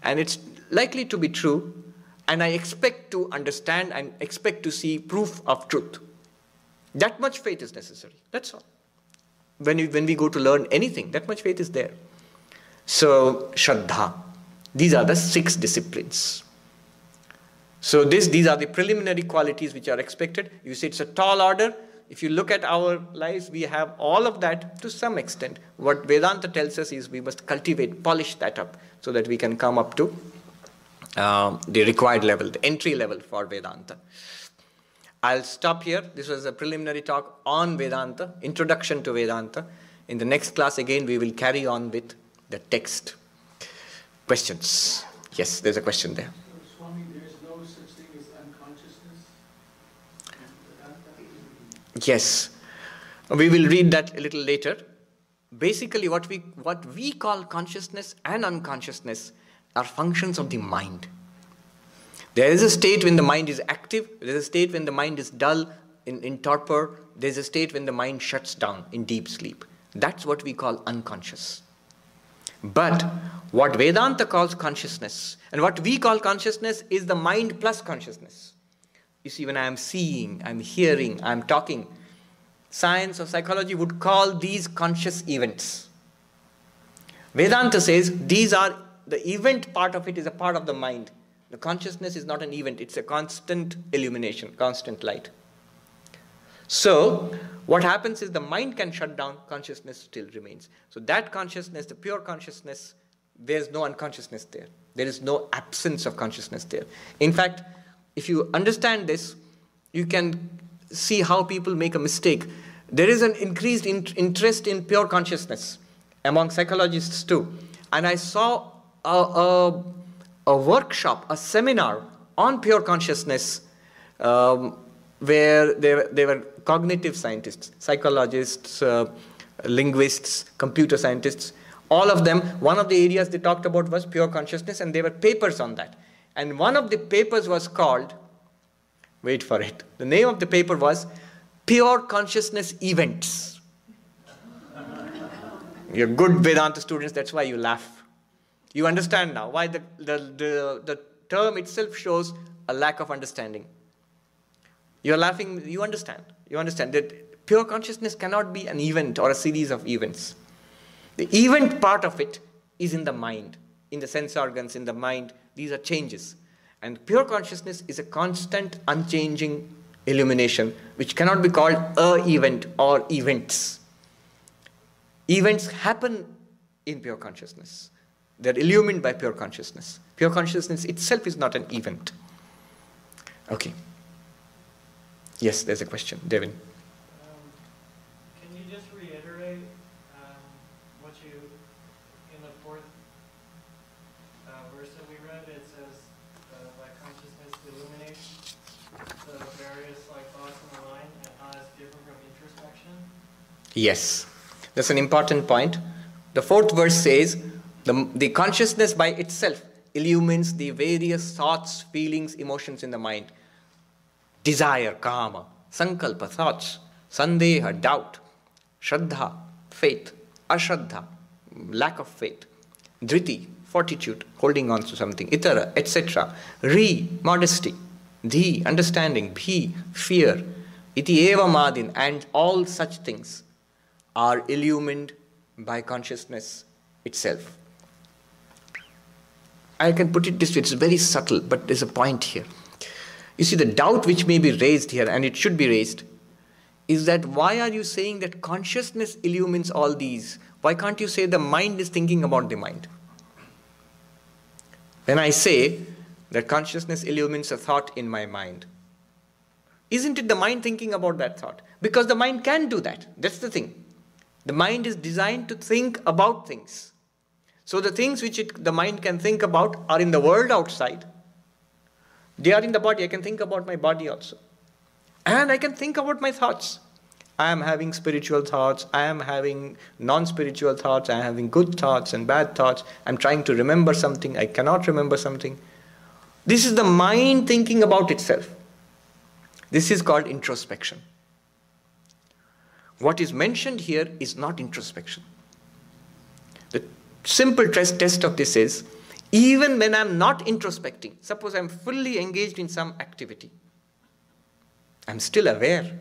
and it's likely to be true. And I expect to understand and expect to see proof of truth. That much faith is necessary. That's all. When we go to learn anything, that much faith is there. So Shraddha. These are the 6 disciplines. So these are the preliminary qualities which are expected. You see, it's a tall order. If you look at our lives, we have all of that to some extent. What Vedanta tells us is we must cultivate, polish that up, so that we can come up to the required level, the entry level for Vedanta. I'll stop here. This was a preliminary talk on Vedanta, introduction to Vedanta. In the next class, again, we will carry on with the text. Questions? Yes, there's a question there. Swami, there is no such thing as unconsciousness in Vedanta? Yes. We will read that a little later. Basically, what we call consciousness and unconsciousness are functions of the mind. There is a state when the mind is active. There is a state when the mind is dull, in torpor. There is a state when the mind shuts down in deep sleep. That's what we call unconscious. But what Vedanta calls consciousness, and what we call consciousness, is the mind plus consciousness. You see, when I am seeing, I am hearing, I am talking, science or psychology would call these conscious events. Vedanta says the event part of it is a part of the mind. The consciousness is not an event, it's a constant illumination, constant light. So, what happens is the mind can shut down, consciousness still remains. So that consciousness, the pure consciousness, there's no unconsciousness there. There is no absence of consciousness there. In fact, if you understand this, you can see how people make a mistake. There is an increased interest in pure consciousness among psychologists too. And I saw a workshop, a seminar on pure consciousness, where they were cognitive scientists, psychologists, linguists, computer scientists, all of them, one of the areas they talked about was pure consciousness, and there were papers on that. And one of the papers was called, wait for it, the name of the paper was Pure Consciousness Events. You're good Vedanta students, that's why you laugh. You understand now why the term itself shows a lack of understanding. You're laughing, you understand. You understand that pure consciousness cannot be an event or a series of events. The event part of it is in the mind, in the sense organs, in the mind. These are changes. And pure consciousness is a constant, unchanging illumination, which cannot be called a event or events. Events happen in pure consciousness. They're illumined by pure consciousness. Pure consciousness itself is not an event. Okay. Yes, there's a question. Devin. Can you just reiterate what you, in the fourth verse that we read, it says that consciousness illuminates the various thoughts in the mind and how it's different from introspection? Yes. That's an important point. The fourth verse says, the consciousness by itself illumines the various thoughts, feelings, emotions in the mind. Desire, kama, sankalpa, thoughts, sandeha, doubt, shraddha, faith, ashraddha, lack of faith, dhriti, fortitude, holding on to something, itara, etc. Ri, modesty, dhi, understanding, bhi, fear, iti eva madin, and all such things are illumined by consciousness itself. I can put it this way, it's very subtle, but there's a point here. You see, the doubt which may be raised here, and it should be raised, is that why are you saying that consciousness illumines all these? Why can't you say the mind is thinking about the mind? When I say that consciousness illumines a thought in my mind, isn't it the mind thinking about that thought? Because the mind can do that. That's the thing. The mind is designed to think about things. So the things which the mind can think about are in the world outside. They are in the body. I can think about my body also. And I can think about my thoughts. I am having spiritual thoughts. I am having non-spiritual thoughts. I am having good thoughts and bad thoughts. I am trying to remember something. I cannot remember something. This is the mind thinking about itself. This is called introspection. What is mentioned here is not introspection. The simple test of this is, even when I am not introspecting, suppose I am fully engaged in some activity, I am still aware.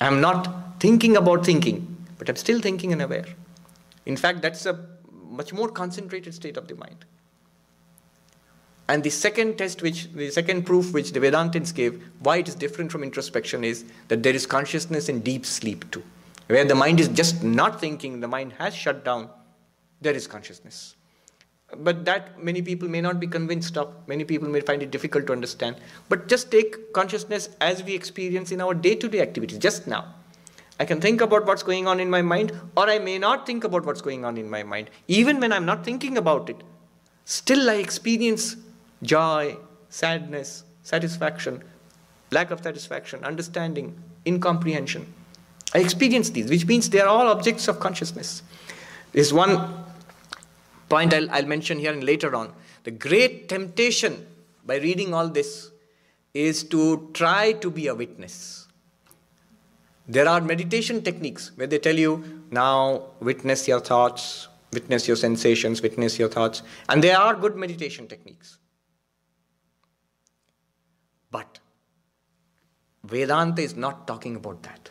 I am not thinking about thinking, but I am still thinking and aware. In fact, that's a much more concentrated state of the mind. And the second proof which the Vedantins gave, why it is different from introspection, is that there is consciousness in deep sleep too. Where the mind is just not thinking, the mind has shut down, there is consciousness. But that many people may not be convinced of, many people may find it difficult to understand. But just take consciousness as we experience in our day-to-day activities, just now. I can think about what's going on in my mind, or I may not think about what's going on in my mind. Even when I'm not thinking about it, still I experience joy, sadness, satisfaction, lack of satisfaction, understanding, incomprehension. I experience these, which means they are all objects of consciousness. There's one point I'll mention here and later on. The great temptation by reading all this is to try to be a witness. There are meditation techniques where they tell you, now witness your thoughts, witness your sensations, witness your thoughts. And there are good meditation techniques. But Vedanta is not talking about that.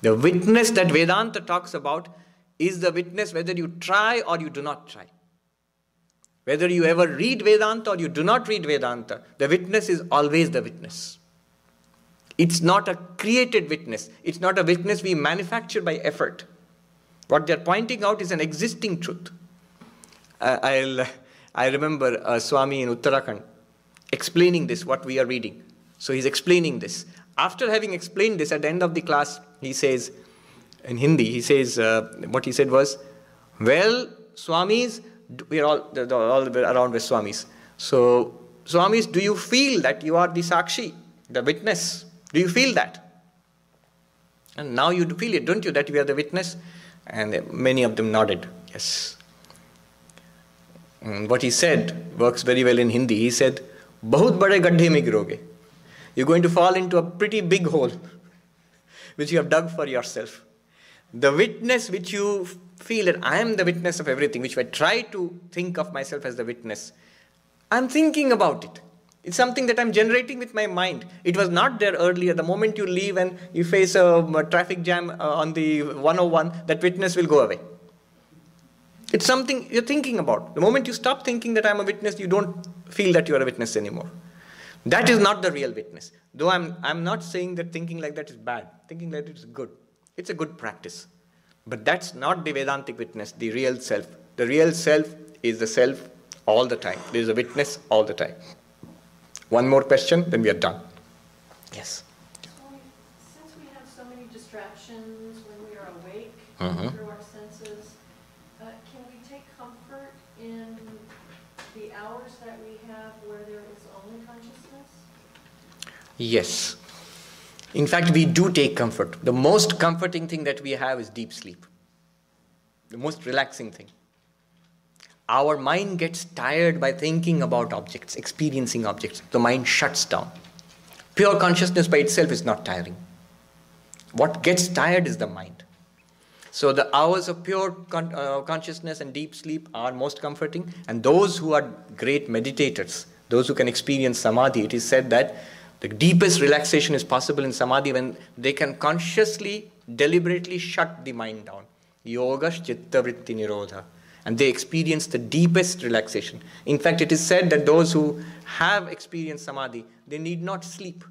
The witness that Vedanta talks about is the witness whether you try or you do not try. Whether you ever read Vedanta or you do not read Vedanta, the witness is always the witness. It's not a created witness. It's not a witness we manufacture by effort. What they're pointing out is an existing truth. I remember a Swami in Uttarakhand explaining this, what we are reading. So he's explaining this. After having explained this, at the end of the class, he says, in Hindi, he says, what he said was, well, Swamis, we are all around with Swamis. So, Swamis, do you feel that you are the Sakshi, the witness, Do you feel that? And now you feel it, don't you, that we are the witness? And many of them nodded, yes. And what he said works very well in Hindi. He said, "Bahut bade gaddhe mein giroge." You're going to fall into a pretty big hole, which you have dug for yourself. The witness which you feel that I am the witness of everything, which I try to think of myself as the witness, I'm thinking about it. It's something that I'm generating with my mind. It was not there earlier. The moment you leave and you face a traffic jam on the 101, that witness will go away. It's something you're thinking about. The moment you stop thinking that I'm a witness, you don't feel that you are a witness anymore. That is not the real witness. Though I'm not saying that thinking like that is bad. Thinking like that is good. It's a good practice. But that's not the Vedantic witness, the real self. The real self is the self all the time. There is a witness all the time. One more question, then we are done. Yes. Swami, since we have so many distractions when we are awake through our senses, can we take comfort in the hours that we have where there is only consciousness? Yes. In fact, we do take comfort. The most comforting thing that we have is deep sleep. The most relaxing thing. Our mind gets tired by thinking about objects, experiencing objects. The mind shuts down. Pure consciousness by itself is not tiring. What gets tired is the mind. So the hours of pure consciousness and deep sleep are most comforting. And those who are great meditators, those who can experience samadhi, it is said that the deepest relaxation is possible in samadhi when they can consciously, deliberately shut the mind down. Yogash chitta vritti nirodha. And they experience the deepest relaxation. In fact, it is said that those who have experienced samadhi, they need not sleep.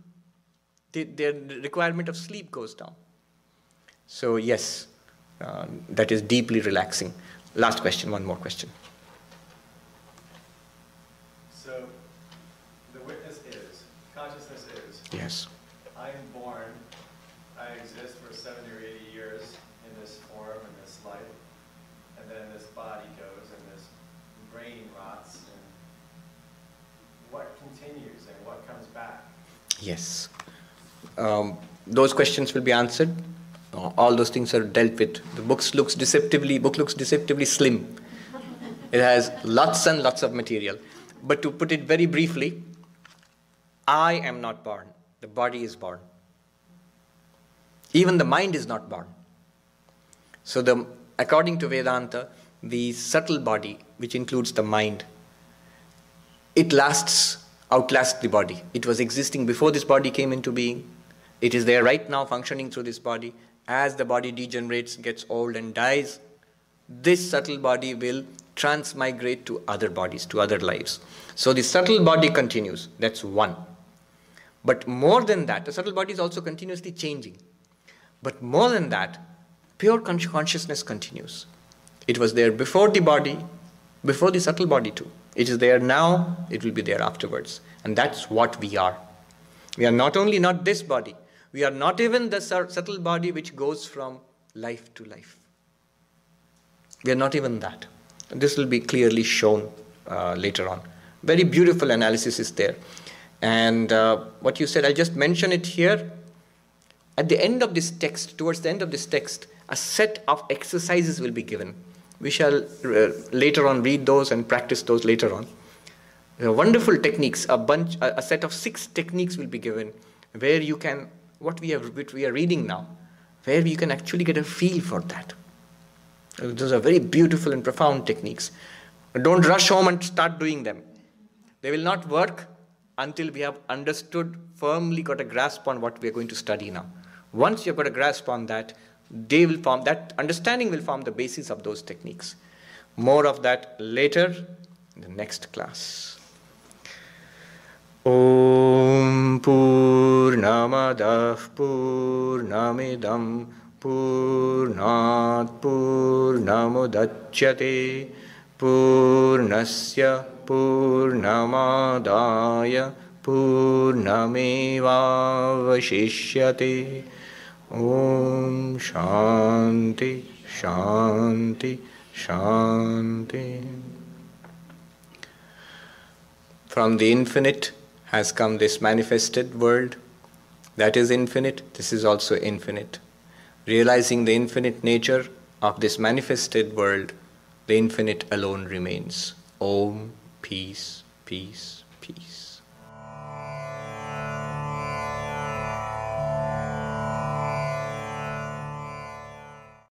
Their requirement of sleep goes down. So yes, that is deeply relaxing. Last question, one more question. So, the witness is, consciousness is. Yes. I am born, I exist for 70 or 80 years in this form, in this life. And then this body goes and this brain rots, and what continues and what comes back? Yes. Those questions will be answered. All those things are dealt with. The book looks deceptively slim. It has lots and lots of material. But to put it very briefly, I am not born. The body is born. Even the mind is not born. So according to Vedanta, the subtle body, which includes the mind, it outlasts the body. It was existing before this body came into being. It is there right now functioning through this body. As the body degenerates, gets old and dies, this subtle body will transmigrate to other bodies, to other lives. So the subtle body continues. That's one. But more than that, the subtle body is also continuously changing. But more than that, pure consciousness continues. It was there before the body, before the subtle body too. It is there now, it will be there afterwards. And that's what we are. We are not only not this body, we are not even the subtle body which goes from life to life. We are not even that. This will be clearly shown later on. Very beautiful analysis is there. And what you said, I'll just mention it here. At the end of this text, towards the end of this text, a set of exercises will be given. We shall later on read those and practice those later on. Wonderful techniques, a set of 6 techniques will be given where you can, what we are reading now, where you can actually get a feel for that. Those are very beautiful and profound techniques. Don't rush home and start doing them. They will not work until we have understood, firmly got a grasp on what we are going to study now. Once you've got a grasp on that, that understanding will form the basis of those techniques. More of that later in the next class. Om Purnamadah Purnamidam Purnat Purnamudachyate Purnasya Purnamadaya Purnamevavashishyate. Om Shanti Shanti Shanti. From the infinite has come this manifested world. That is infinite, this is also infinite. Realizing the infinite nature of this manifested world, the infinite alone remains. Om, peace, peace, peace.